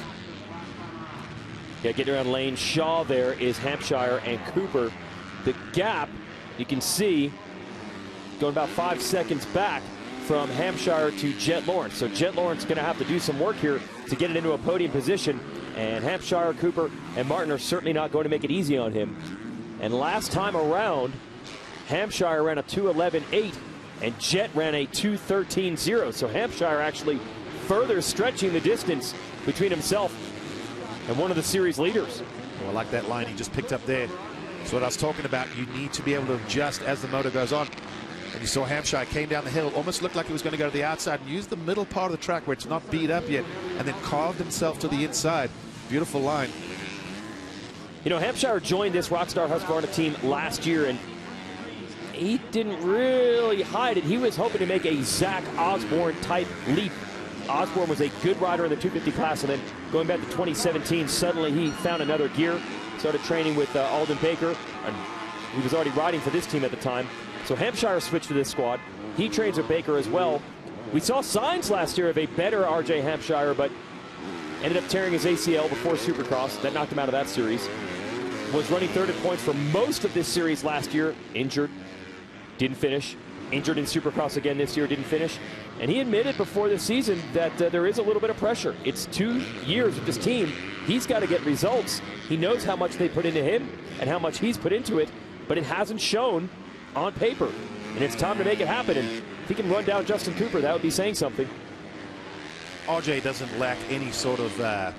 Yeah, getting around Lane Shaw there is Hampshire and Cooper. The gap, you can see, going about 5 seconds back from Hampshire to Jet Lawrence. So Jet Lawrence going to have to do some work here to get it into a podium position. And Hampshire, Cooper, and Martin are certainly not going to make it easy on him. And last time around, Hampshire ran a 2:11.8, and Jet ran a 2:13.0. So Hampshire actually further stretching the distance between himself and one of the series leaders. Oh, I like that line he just picked up there. That's what I was talking about. You need to be able to adjust as the motor goes on. And you saw Hampshire came down the hill, almost looked like he was going to go to the outside and use the middle part of the track where it's not beat up yet, and then carved himself to the inside. Beautiful line. You know, Hampshire joined this Rockstar Husqvarna team last year, and he didn't really hide it. He was hoping to make a Zach Osborne type leap. Osborne was a good rider in the 250 class, and then going back to 2017, suddenly he found another gear, started training with Alden Baker, and he was already riding for this team at the time. So Hampshire switched to this squad. He trains with Baker as well. We saw signs last year of a better RJ Hampshire, but ended up tearing his ACL before Supercross. That knocked him out of that series. Was running third at points for most of this series last year. Injured. Didn't finish. Injured in Supercross again this year. Didn't finish. And he admitted before the season that there is a little bit of pressure. It's 2 years with this team. He's got to get results. He knows how much they put into him and how much he's put into it, but it hasn't shown on paper. And it's time to make it happen. And if he can run down Justin Cooper, that would be saying something. RJ doesn't lack any sort of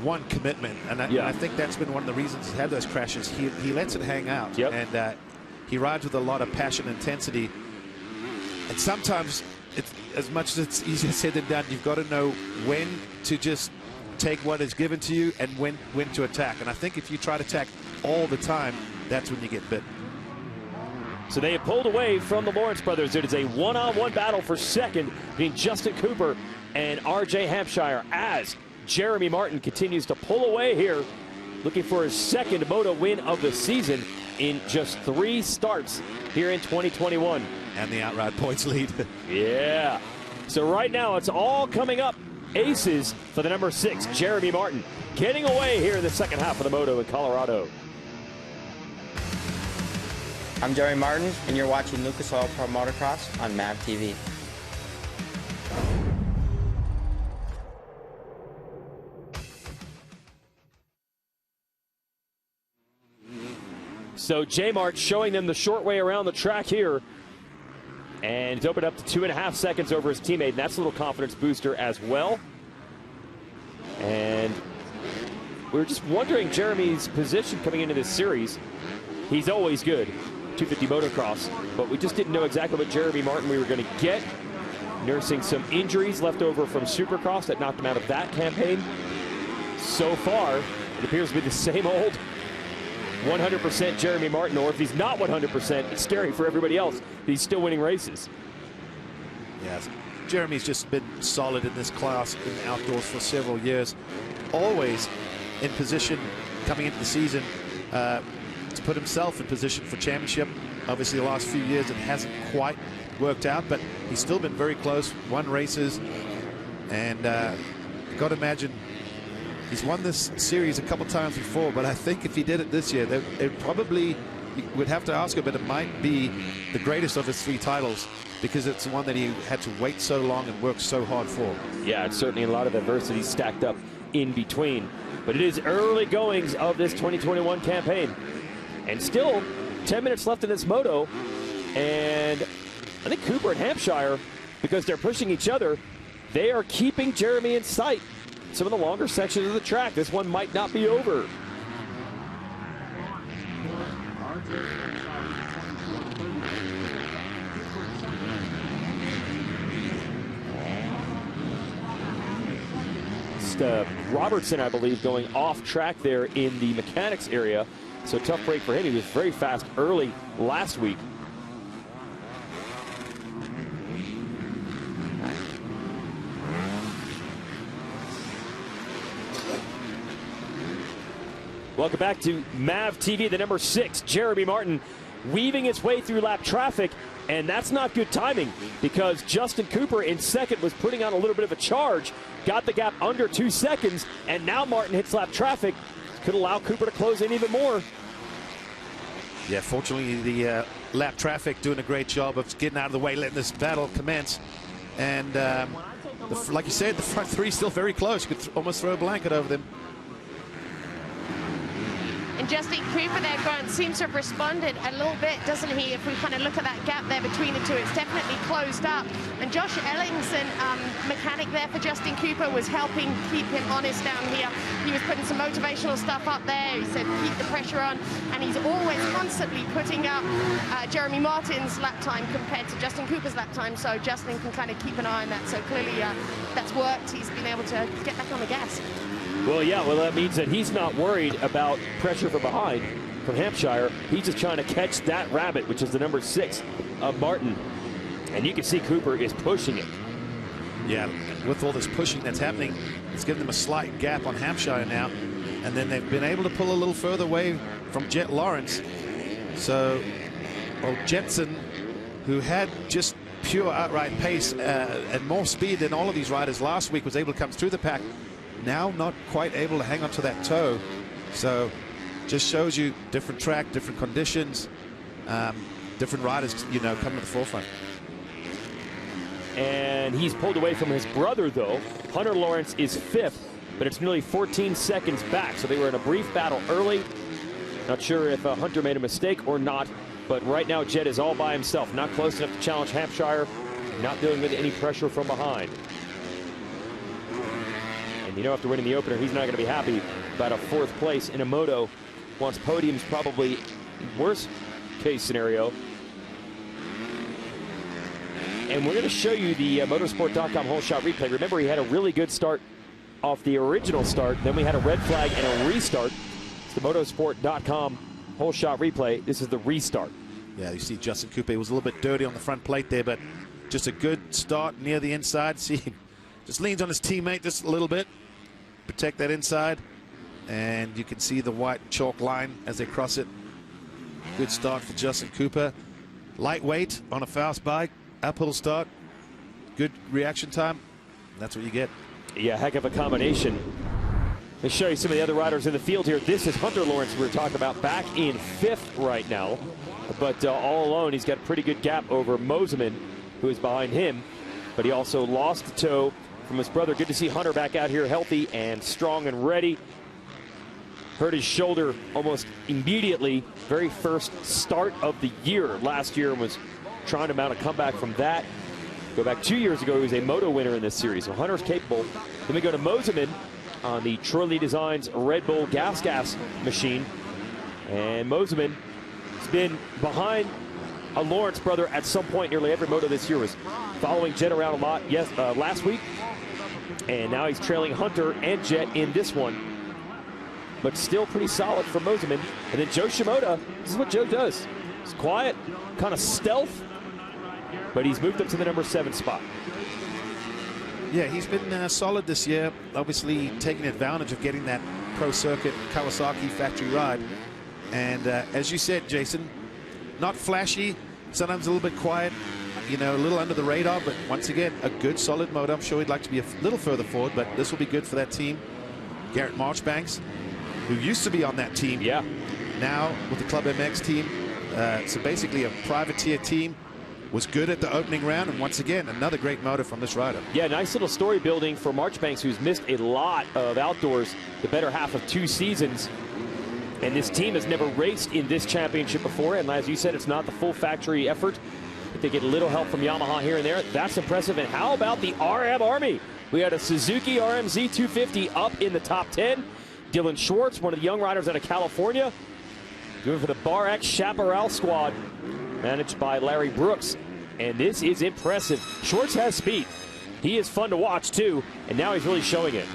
one commitment, and I think that's been one of the reasons he's had those crashes. He lets it hang out, and he rides with a lot of passion and intensity. And sometimes, it's, as much as it's easier said than done, you've got to know when to just take what is given to you and when to attack. And I think if you try to attack all the time, that's when you get bit. So they have pulled away from the Lawrence brothers. It is a one-on-one battle for second between Justin Cooper and RJ Hampshire as Jeremy Martin continues to pull away here, looking for his second Moto win of the season in just 3 starts here in 2021. And the outright points lead. Yeah. So right now it's all coming up. Aces for the number 6, Jeremy Martin, getting away here in the second half of the Moto in Colorado. I'm Jeremy Martin, and you're watching Lucas Oil Pro Motocross on MAV TV. So J-Mart showing them the short way around the track here. And it's opened up to 2.5 seconds over his teammate, and that's a little confidence booster as well. And we were just wondering Jeremy's position coming into this series. He's always good, 250 motocross, but we just didn't know exactly what Jeremy Martin we were going to get. Nursing some injuries left over from Supercross that knocked him out of that campaign. So far, it appears to be the same old 100% Jeremy Martin, or if he's not 100%, it's scary for everybody else. He's still winning races. Yes, Jeremy's just been solid in this class in the outdoors for several years. Always in position coming into the season to put himself in position for championship. Obviously, the last few years it hasn't quite worked out, but he's still been very close, won races, and got to imagine he's won this series a couple times before, but I think if he did it this year, it probably, you would have to ask him, but it might be the greatest of his 3 titles because it's the one that he had to wait so long and work so hard for. Yeah, it's certainly a lot of adversity stacked up in between. But it is early goings of this 2021 campaign. And still 10 minutes left in this moto. And I think Cooper and Hampshire, because they're pushing each other, they are keeping Jeremy in sight. Some of the longer sections of the track. This one might not be over. Robertson, I believe, going off track there in the mechanics area. So tough break for him. He was very fast early last week. Welcome back to MAV TV, the number 6, Jeremy Martin, weaving its way through lap traffic, and that's not good timing because Justin Cooper in second was putting on a little bit of a charge, got the gap under 2 seconds, and now Martin hits lap traffic. Could allow Cooper to close in even more. Yeah, fortunately, the lap traffic doing a great job of getting out of the way, letting this battle commence. And like you said, the front 3 still very close. You could almost throw a blanket over them. And Justin Cooper there, Grant, seems to have responded a little bit, doesn't he? If we kind of look at that gap there between the two, it's definitely closed up. And Josh Ellingson, mechanic there for Justin Cooper, was helping keep him honest down here. He was putting some motivational stuff up there. He said, keep the pressure on. And he's always constantly putting up Jeremy Martin's lap time compared to Justin Cooper's lap time. So Justin can kind of keep an eye on that. So clearly that's worked. He's been able to get back on the gas. Well, yeah, well, that means that he's not worried about pressure from behind from Hampshire. He's just trying to catch that rabbit, which is the number 6 of Martin. And you can see Cooper is pushing it. Yeah, with all this pushing that's happening, it's given them a slight gap on Hampshire now. And then they've been able to pull a little further away from Jet Lawrence. So, well, Jetson, who had just pure outright pace and more speed than all of these riders last week, was able to come through the pack. Now not quite able to hang on to that toe. So just shows you different track, different conditions, different riders, you know, coming to the forefront. And he's pulled away from his brother, though. Hunter Lawrence is 5th, but it's nearly 14 seconds back. So they were in a brief battle early. Not sure if Hunter made a mistake or not, but right now Jet is all by himself. Not close enough to challenge Hampshire, not dealing with any pressure from behind. You know, after winning the opener, he's not going to be happy about a 4th place in a moto. Wants podiums, probably worst case scenario. And we're going to show you the motorsport.com whole shot replay. Remember, he had a really good start off the original start. Then we had a red flag and a restart. It's the motorsport.com whole shot replay. This is the restart. Yeah, you see Justin Cooper was a little bit dirty on the front plate there, but just a good start near the inside. See, just leans on his teammate just a little bit. Protect that inside, and you can see the white chalk line as they cross it. Good start for Justin Cooper. Lightweight on a fast bike, uphill start, good reaction time. That's what you get. Yeah, heck of a combination. Let's show you some of the other riders in the field here. This is Hunter Lawrence we were talking about, back in 5th right now. But all alone, he's got a pretty good gap over Moseman, who is behind him. But he also lost the toe from his brother. Good to see Hunter back out here healthy and strong and ready. Hurt his shoulder almost immediately. Very first start of the year last year, and was trying to mount a comeback from that. Go back 2 years ago, he was a moto winner in this series. So Hunter's capable. Then we go to Moseman on the Trolley Designs Red Bull gas machine. And Moseman has been behind a Lawrence brother at some point. Nearly every moto this year was following Jet around a lot last week. And now he's trailing Hunter and Jet in this one. But still pretty solid for Moseman. And then Joe Shimoda, this is what Joe does. He's quiet, kind of stealth, but he's moved up to the number 7 spot. Yeah, he's been solid this year, obviously taking advantage of getting that pro circuit Kawasaki factory ride. And as you said, Jason, not flashy, sometimes a little bit quiet, you know, a little under the radar, but once again, a good solid motor. I'm sure he'd like to be a little further forward, but this will be good for that team. Garrett Marchbanks, who used to be on that team, yeah, now with the Club MX team, so basically a privateer team, was good at the opening round, and once again, another great motor from this rider. Yeah, nice little story building for Marchbanks, who's missed a lot of outdoors the better half of 2 seasons. And this team has never raced in this championship before, and as you said, it's not the full factory effort. But they get a little help from Yamaha here and there. That's impressive. And how about the RM Army? We had a Suzuki RMZ 250 up in the top 10. Dylan Schwartz, one of the young riders out of California, doing for the Bar X Chaparral squad, managed by Larry Brooks. And this is impressive. Schwartz has speed. He is fun to watch, too, and now he's really showing it.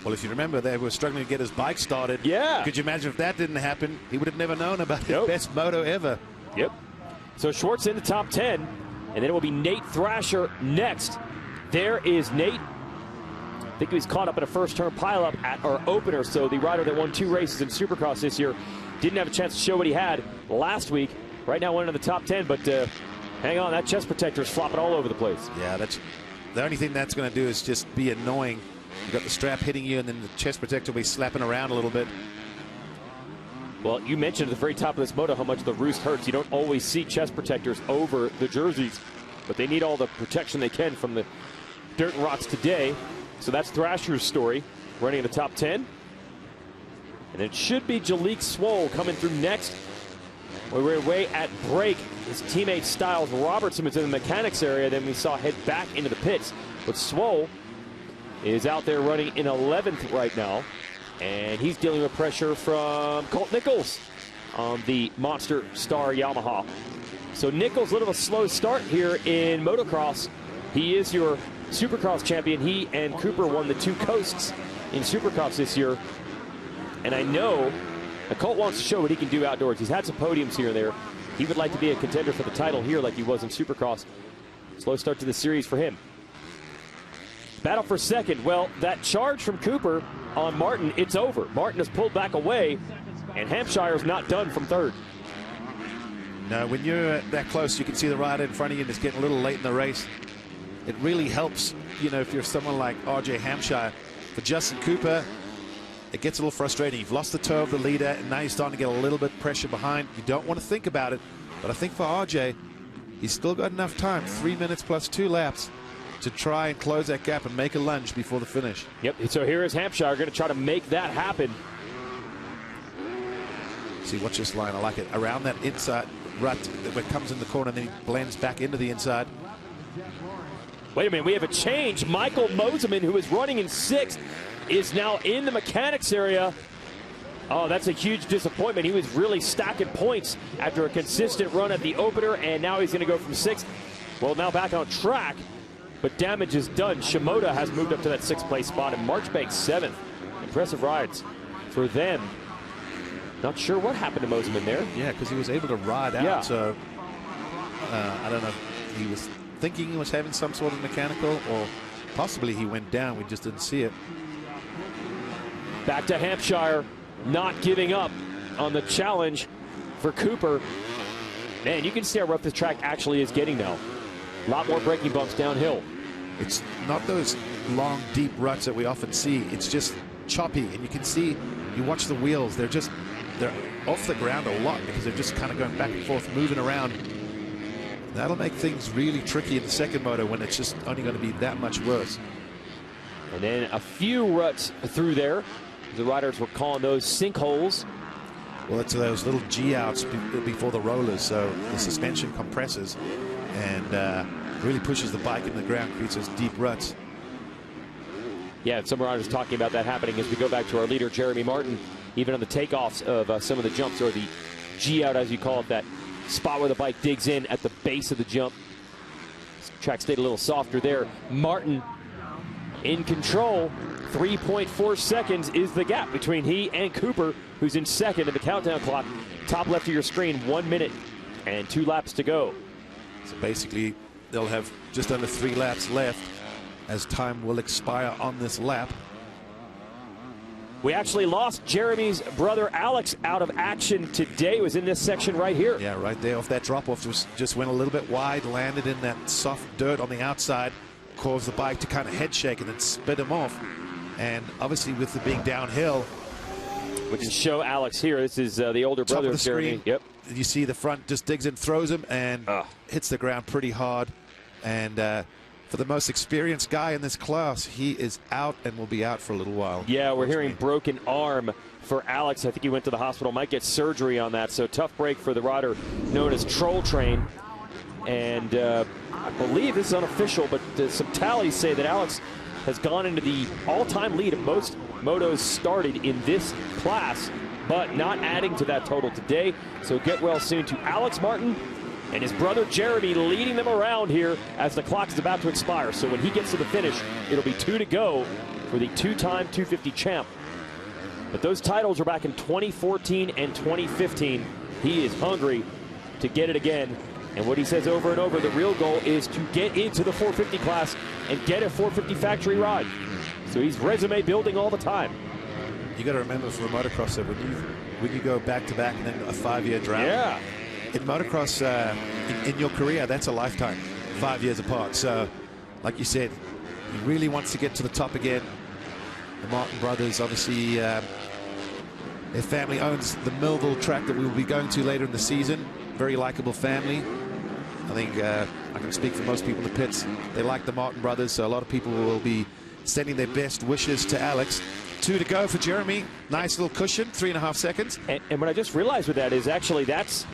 Well, if you remember, they were struggling to get his bike started. Yeah. Could you imagine if that didn't happen? He would have never known about the best moto ever. Yep. So Schwartz in the top 10, and then it will be Nate Thrasher next. There is Nate. I think he was caught up in a first-turn pileup at our opener, so the rider that won 2 races in Supercross this year didn't have a chance to show what he had last week. Right now, one in the top 10, but hang on, that chest protector is flopping all over the place. Yeah, that's the only thing that's going to do is just be annoying. You got the strap hitting you, and then the chest protector will be slapping around a little bit. Well, you mentioned at the very top of this moto how much the roost hurts. You don't always see chest protectors over the jerseys, but they need all the protection they can from the dirt and rocks today. So that's Thrasher's story, running in the top 10. And it should be Jalik Swoll coming through next. We're away at break. His teammate Styles Robertson was in the mechanics area. Then we saw head back into the pits. But Swoll is out there running in 11th right now. And he's dealing with pressure from Colt Nichols on the Monster Star Yamaha. So Nichols, a little of a slow start here in motocross. He is your Supercross champion. He and Cooper won the 2 coasts in Supercross this year. And I know Colt wants to show what he can do outdoors. He's had some podiums here and there. He would like to be a contender for the title here like he was in Supercross. Slow start to the series for him. Battle for second. Well, that charge from Cooper on Martin, it's over. Martin has pulled back away, and Hampshire's not done from third. No, when you're that close, you can see the rider in front of you and it's getting a little late in the race. It really helps, you know, if you're someone like RJ Hampshire. For Justin Cooper, it gets a little frustrating. You've lost the toe of the leader, and now you're starting to get a little bit of pressure behind. You don't want to think about it, but I think for RJ, he's still got enough time, 3 minutes plus 2 laps, to try and close that gap and make a lunge before the finish. Yep, so here is Hampshire going to try to make that happen. See, watch this line. I like it. Around that inside rut that comes in the corner, and then he blends back into the inside. Wait a minute, we have a change. Michael Moseman, who is running in 6th, is now in the mechanics area. Oh, that's a huge disappointment. He was really stacking points after a consistent run at the opener, and now he's going to go from 6th. Well, now back on track, but damage is done. Shimoda has moved up to that 6th place spot, and Marchbanks 7th. Impressive rides for them. Not sure what happened to Moseman there. Yeah, because he was able to ride out, yeah. So I don't know if he was thinking he was having some sort of mechanical, or possibly he went down. We just didn't see it. Back to Hampshire, not giving up on the challenge for Cooper. Man, you can see how rough this track actually is getting now. A lot more braking bumps downhill. It's not those long, deep ruts that we often see. It's just choppy, and you can see, you watch the wheels, they're off the ground a lot because they're just kind of going back and forth, moving around. That'll make things really tricky in the second moto when it's just only going to be that much worse. And then a few ruts through there. The riders were calling those sinkholes. Well, it's those little G-outs before the rollers, so the suspension compresses and really pushes the bike in the ground, creates those deep ruts. Yeah, some riders talking about that happening as we go back to our leader, Jeremy Martin, even on the takeoffs of some of the jumps, or the G out, as you call it, that spot where the bike digs in at the base of the jump. Track stayed a little softer there. Martin in control. 3.4 seconds is the gap between he and Cooper, who's in second in the countdown clock. Top left of your screen, 1 minute and 2 laps to go. So basically, they'll have just under 3 laps left as time will expire on this lap. We actually lost Jeremy's brother Alex out of action today. He was in this section right here. Yeah, right there off that drop-off. Just went a little bit wide, landed in that soft dirt on the outside, caused the bike to kind of head shake and then spit him off. And obviously with it being downhill. We can show Alex here. This is the older brother of Jeremy. Yep. You see the front just digs in, throws him, and hits the ground pretty hard. And for the most experienced guy in this class, he is out and will be out for a little while. Yeah, we're hearing broken arm for Alex. I think he went to the hospital, might get surgery on that. So tough break for the rider known as Troll Train. And I believe this is unofficial, but some tallies say that Alex has gone into the all-time lead of most motos started in this class, but not adding to that total today. So get well soon to Alex Martin and his brother Jeremy, leading them around here as the clock is about to expire. So when he gets to the finish, it'll be 2 to go for the 2-time 250 champ. But those titles are back in 2014 and 2015. He is hungry to get it again. And what he says over and over, the real goal is to get into the 450 class and get a 450 factory ride. So he's resume building all the time. You got to remember for a motocrosser, when you go back-to-back and then a 5-year drought. Yeah. In motocross, in your career, that's a lifetime, 5 years apart. So, like you said, he really wants to get to the top again. The Martin brothers, obviously, their family owns the Millville track that we will be going to later in the season. Very likable family. I think I can speak for most people in the pits. They like the Martin brothers, so a lot of people will be sending their best wishes to Alex. 2 to go for Jeremy. Nice little cushion, 3.5 seconds. And what I just realized with that is actually that's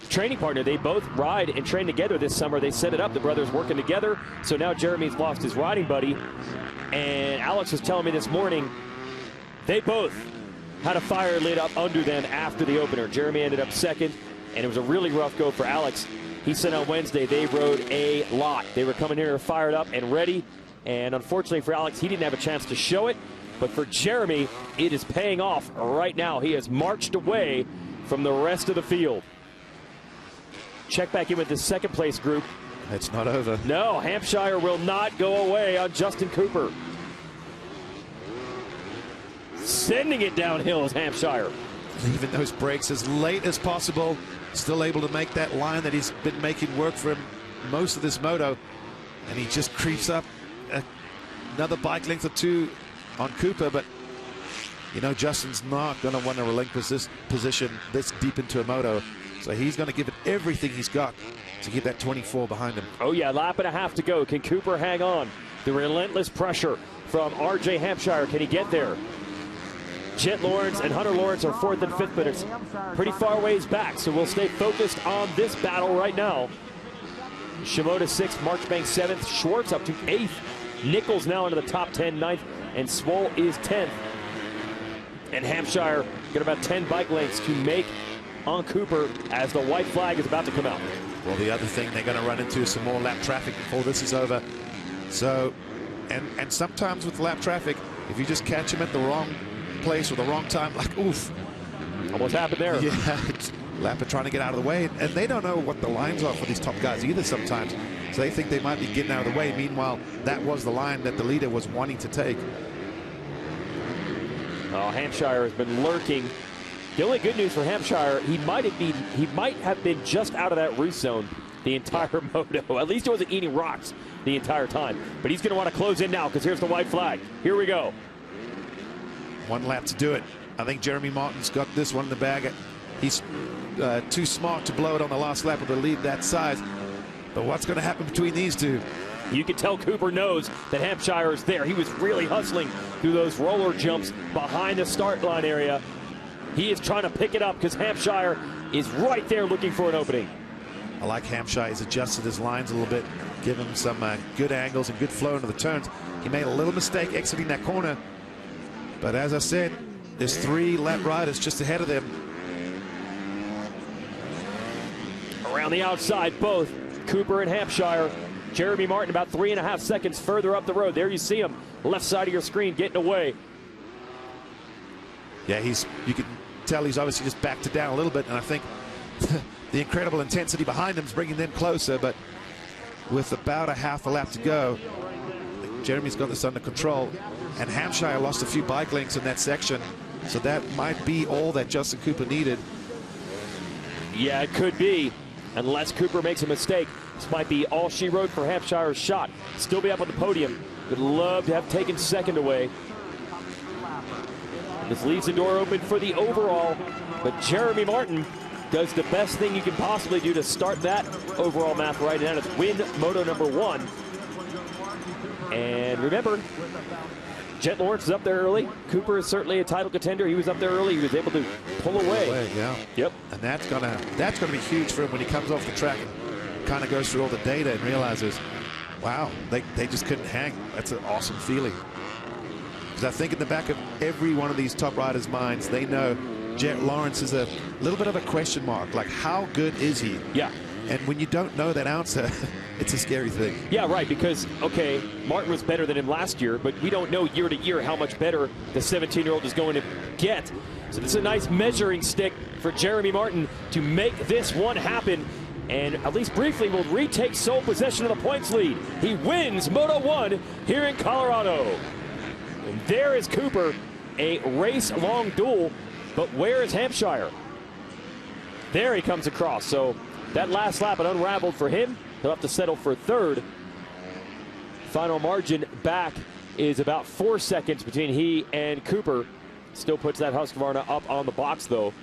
training partner. They both ride and train together this summer. They set it up, the brothers working together. So now Jeremy's lost his riding buddy. And Alex was telling me this morning, they both had a fire lit up under them after the opener. Jeremy ended up second, and it was a really rough go for Alex. He said on Wednesday they rode a lot. They were coming here fired up and ready. And unfortunately for Alex, he didn't have a chance to show it. But for Jeremy, it is paying off right now. He has marched away from the rest of the field. Check back in with the second place group. It's not over. No, Hampshire will not go away on Justin Cooper. Sending it downhill is Hampshire. Leaving those brakes as late as possible. Still able to make that line that he's been making work for him most of this moto. And he just creeps up another bike length or 2 on Cooper, but you know Justin's not going to want to relinquish this position this deep into a moto, so he's going to give it everything he's got to keep that 24 behind him. Oh yeah, lap and a half to go. Can Cooper hang on? The relentless pressure from RJ Hampshire. Can he get there? Jet Lawrence and Hunter Lawrence are 4th and 5th, but it's pretty far ways back, so we'll stay focused on this battle right now. Shimoda 6th, Marchbank 7th, Schwartz up to 8th, Nichols now into the top 10, 9th, and Swoll is 10th. And Hampshire got about 10 bike lengths to make on Cooper as the white flag is about to come out. Well, the other thing they're going to run into is some more lap traffic before this is over. So, and sometimes with lap traffic, if you just catch them at the wrong place or the wrong time, like, oof. Almost happened there. Yeah, Lap are trying to get out of the way, and they don't know what the lines are for these top guys either sometimes. So they think they might be getting out of the way. Meanwhile, that was the line that the leader was wanting to take. Oh, Hampshire has been lurking. The only good news for Hampshire, he might have been just out of that roost zone the entire moto. At least he wasn't eating rocks the entire time. But he's going to want to close in now because here's the white flag. Here we go. 1 lap to do it. I think Jeremy Martin's got this one in the bag. He's too smart to blow it on the last lap with a lead that size. But what's going to happen between these two? You can tell Cooper knows that Hampshire is there. He was really hustling through those roller jumps behind the start line area. He is trying to pick it up because Hampshire is right there looking for an opening. I like Hampshire. He's adjusted his lines a little bit, give him some good angles and good flow into the turns. He made a little mistake exiting that corner. But as I said, there's 3 lap riders just ahead of them. Around the outside, both Cooper and Hampshire. Jeremy Martin about 3.5 seconds further up the road. There you see him, left side of your screen, getting away. Yeah, you can tell he's obviously just backed it down a little bit, and I think the incredible intensity behind him is bringing them closer, but with about a half a lap to go, Jeremy's got this under control, and Hampshire lost a few bike lengths in that section, so that might be all that Justin Cooper needed. Yeah, it could be, unless Cooper makes a mistake. This might be all she wrote for Hampshire's shot. Still be up on the podium. Would love to have taken second away. This leaves the door open for the overall, but Jeremy Martin does the best thing you can possibly do to start that overall math right, and that is win Moto #1. And remember, Jet Lawrence is up there early. Cooper is certainly a title contender. He was up there early. He was able to pull away. Yeah. Yep. And that's gonna be huge for him when he comes off the track and kind of goes through all the data and realizes, wow, they just couldn't hang. That's an awesome feeling. Because I think in the back of every one of these top riders' minds, they know Jet Lawrence is a little bit of a question mark. Like, how good is he? Yeah. And when you don't know that answer, it's a scary thing. Yeah, right, because, okay, Martin was better than him last year, but we don't know year to year how much better the 17-year-old is going to get. So this is a nice measuring stick for Jeremy Martin to make this one happen, and at least briefly will retake sole possession of the points lead. He wins Moto 1 here in Colorado. And there is Cooper, a race-long duel, but where is Hampshire? There he comes across, so that last lap, it unraveled for him. He'll have to settle for third. Final margin back is about 4 seconds between he and Cooper. Still puts that Husqvarna up on the box, though.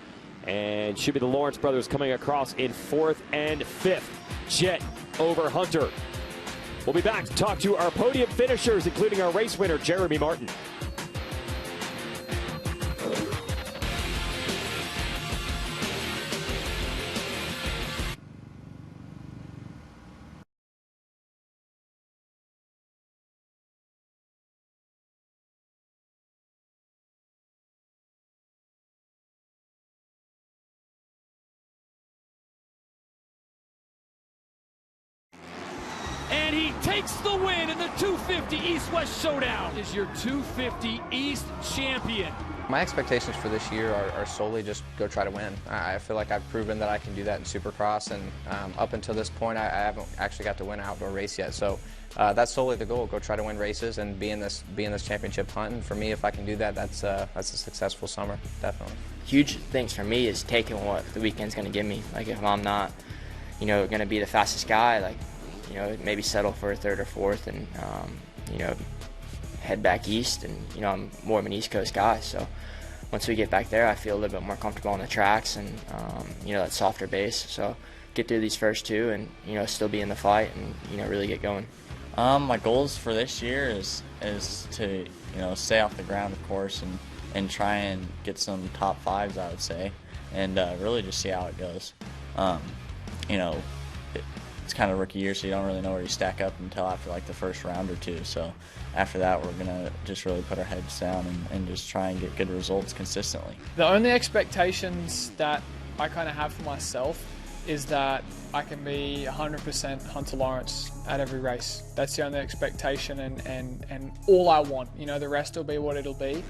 And should be the Lawrence brothers coming across in 4th and 5th. Jet over Hunter. We'll be back to talk to our podium finishers, including our race winner, Jeremy Martin. And he takes the win in the 250 East-West Showdown. Is your 250 East champion. My expectations for this year are solely just go try to win. I feel like I've proven that I can do that in Supercross, and up until this point, I haven't actually got to win an outdoor race yet. So that's solely the goal: go try to win races and be in this championship hunt. And for me, if I can do that, that's a successful summer, definitely. Huge things for me is taking what the weekend's going to give me. Like, if I'm not, going to be the fastest guy, like, maybe settle for a 3rd or 4th, and head back east. And I'm more of an East Coast guy, so once we get back there, I feel a little bit more comfortable on the tracks and that softer base. So get through these first 2 and still be in the fight and really get going. My goals for this year is to stay off the ground, of course, and try and get some top 5s, I would say, and really just see how it goes. It's kind of rookie year, so you don't really know where you stack up until after like the first round or 2. So after that, we're gonna just really put our heads down and just try and get good results consistently. The only expectations that I kind of have for myself is that I can be 100% Hunter Lawrence at every race. That's the only expectation and all I want. The rest will be what it'll be.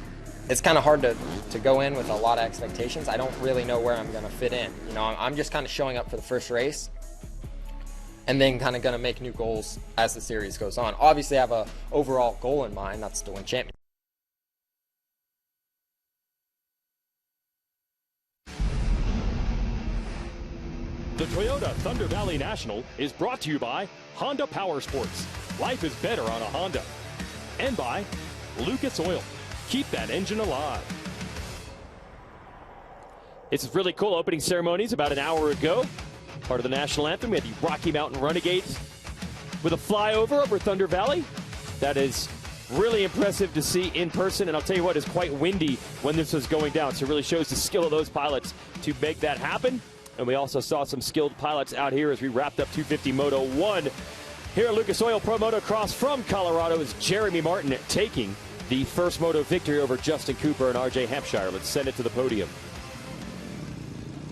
It's kind of hard to go in with a lot of expectations. I don't really know where I'm going to fit in. I'm just kind of showing up for the first race, and then kind of going to make new goals as the series goes on. Obviously, I have an overall goal in mind, that's to win champion. The Toyota Thunder Valley National is brought to you by Honda Power Sports. Life is better on a Honda. And by Lucas Oil. Keep that engine alive. This is really cool. Opening ceremonies about an hour ago. Part of the national anthem, we had the Rocky Mountain Renegades with a flyover over Thunder Valley. That is really impressive to see in person, and I'll tell you what, it's quite windy when this was going down, so it really shows the skill of those pilots to make that happen. And we also saw some skilled pilots out here as we wrapped up 250 Moto 1. Here at Lucas Oil Pro Motocross from Colorado is Jeremy Martin taking the first moto victory over Justin Cooper and RJ Hampshire. Let's send it to the podium.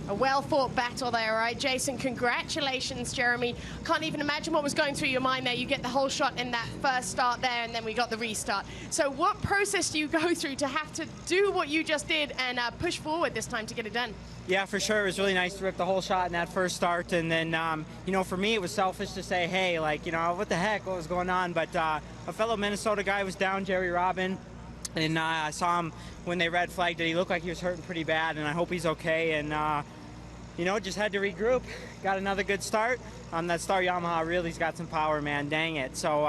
A well-fought battle there, right? Jason, congratulations, Jeremy. Can't even imagine what was going through your mind there. You get the whole shot in that first start there, and then we got the restart. So what process do you go through to have to do what you just did and push forward this time to get it done? Yeah, for sure. It was really nice to rip the whole shot in that first start. And then, you know, for me, it was selfish to say, hey, like, you know, what the heck, what was going on? But a fellow Minnesota guy was down, Jerry Robin. And I saw him when they red flagged it. He looked like he was hurting pretty bad, and I hope he's okay. And, you know, just had to regroup. Got another good start. That Star Yamaha really's got some power, man. Dang it. So,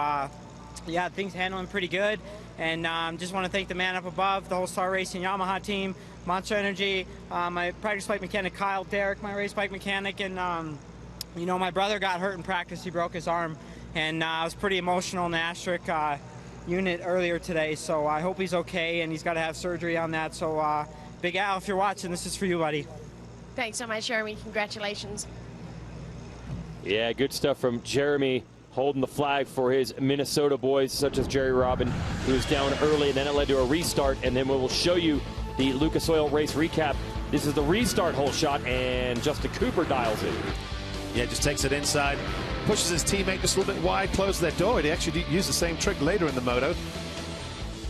yeah, things handling pretty good. And just want to thank the man up above, the whole Star Racing Yamaha team, Monster Energy, my practice bike mechanic Kyle, Derek, my race bike mechanic, and you know, my brother got hurt in practice. He broke his arm, and I was pretty emotional in the asterisk unit earlier today. So I hope he's okay, and he's got to have surgery on that. So Big Al, if you're watching, this is for you, buddy. Thanks so much, Jeremy. Congratulations. Yeah, good stuff from Jeremy, holding the flag for his Minnesota boys, such as Jerry Robin, who was down early, and then it led to a restart. And then we will show you the Lucas Oil race recap. This is the restart hole shot, and Justin Cooper dials it. Yeah, just takes it inside, pushes his teammate just a little bit wide, closes that door. He actually used the same trick later in the moto.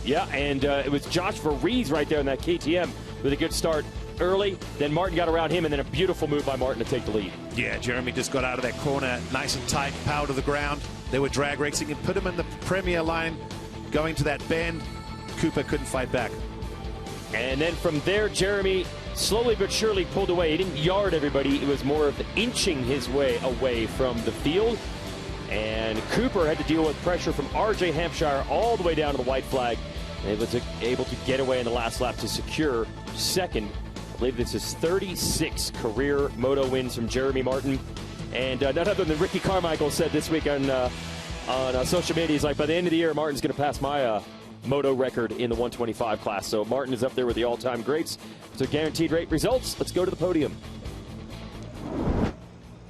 Yeah, and it was Josh Verrees right there in that KTM with a good start early. Then Martin got around him, and then a beautiful move by Martin to take the lead. Yeah, Jeremy just got out of that corner nice and tight, power to the ground. They were drag racing and put him in the premier line, going to that bend. Cooper couldn't fight back. And then from there, Jeremy slowly but surely pulled away. He didn't yard everybody. It was more of inching his way away from the field. And Cooper had to deal with pressure from RJ Hampshire all the way down to the white flag. And was able to get away in the last lap to secure second. I believe this is 36 career moto wins from Jeremy Martin. And none other than Ricky Carmichael said this week on social media, he's like, by the end of the year, Martin's going to pass my moto record in the 125 class. So Martin is up there with the all-time greats. So guaranteed rate results. Let's go to the podium.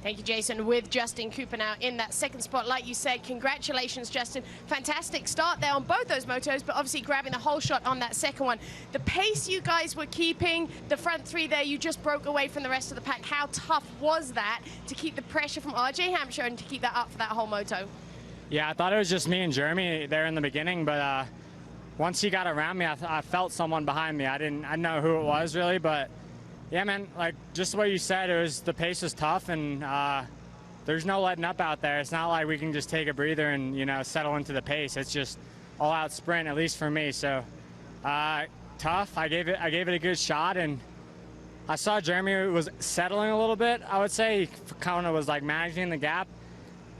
Thank you, Jason. With Justin Cooper now in that second spot, like you said, congratulations, Justin. Fantastic start there on both those motos, but obviously grabbing the whole shot on that second one. The pace you guys were keeping, the front three there, you just broke away from the rest of the pack. How tough was that to keep the pressure from RJ Hampshire and to keep that up for that whole moto? Yeah, I thought it was just me and Jeremy there in the beginning, but once he got around me, I felt someone behind me. I didn't know who it was really, but yeah, man, like just what you said, the pace was tough, and there's no letting up out there. It's not like we can just take a breather and, you know, settle into the pace. It's just all out sprint, at least for me. So tough. I gave it a good shot, and I saw Jeremy was settling a little bit. I would say he kind of was like managing the gap,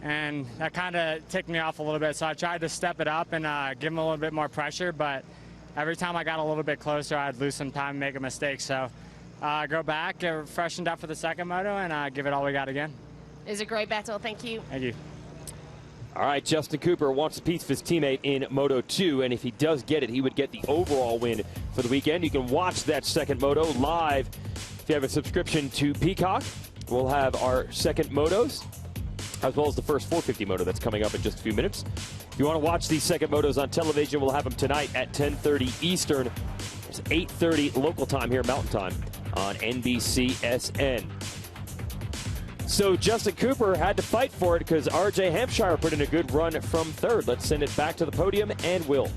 and that kind of ticked me off a little bit. So I tried to step it up and give him a little bit more pressure, but every time I got a little bit closer, I'd lose some time and make a mistake. So go back, get freshened up for the second moto, and give it all we got again. It was a great battle. Thank you. Thank you. All right, Justin Cooper wants a piece of his teammate in Moto 2, and if he does get it, he would get the overall win for the weekend. You can watch that second moto live if you have a subscription to Peacock. We'll have our second motos, as well as the first 450 moto that's coming up in just a few minutes. If you want to watch these second motos on television, we'll have them tonight at 10:30 Eastern. It's 8:30 local time here, Mountain Time, on NBCSN. So Justin Cooper had to fight for it because RJ Hampshire put in a good run from third. Let's send it back to the podium, and Will.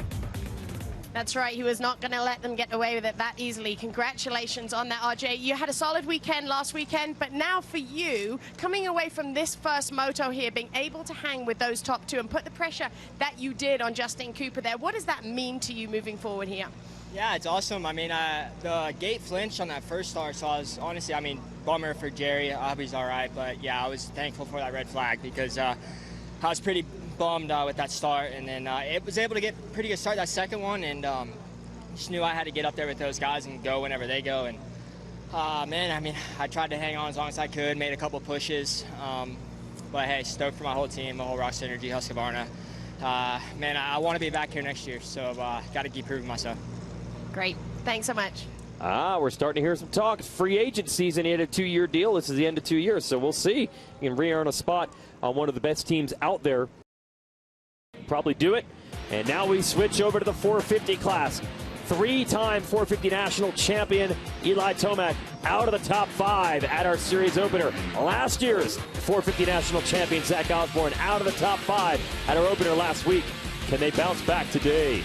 That's right. He was not going to let them get away with it that easily. Congratulations on that, RJ. You had a solid weekend last weekend, but now for you, coming away from this first moto here, being able to hang with those top two and put the pressure that you did on Justin Cooper there, what does that mean to you moving forward here? Yeah, it's awesome. I mean, the gate flinched on that first start, so I was honestly, I mean, bummer for Jerry. I hope he's all right, but yeah, I was thankful for that red flag because I was pretty bummed with that start, and then it was able to get a pretty good start that second one, and just knew I had to get up there with those guys and go whenever they go. And man, I mean, I tried to hang on as long as I could, made a couple pushes, but hey, stoked for my whole team, the whole Rockstar Energy, Husqvarna. Man, I want to be back here next year, so got to keep proving myself. Great. Thanks so much. We're starting to hear some talk. It's free agent season. He had a 2-year deal. This is the end of 2 years, so we'll see. He can re-earn a spot on one of the best teams out there. probably do it. And now we switch over to the 450 class. Three-time 450 national champion Eli Tomac out of the top 5 at our series opener. Last year's 450 national champion Zach Osborne out of the top 5 at our opener last week. Can they bounce back today?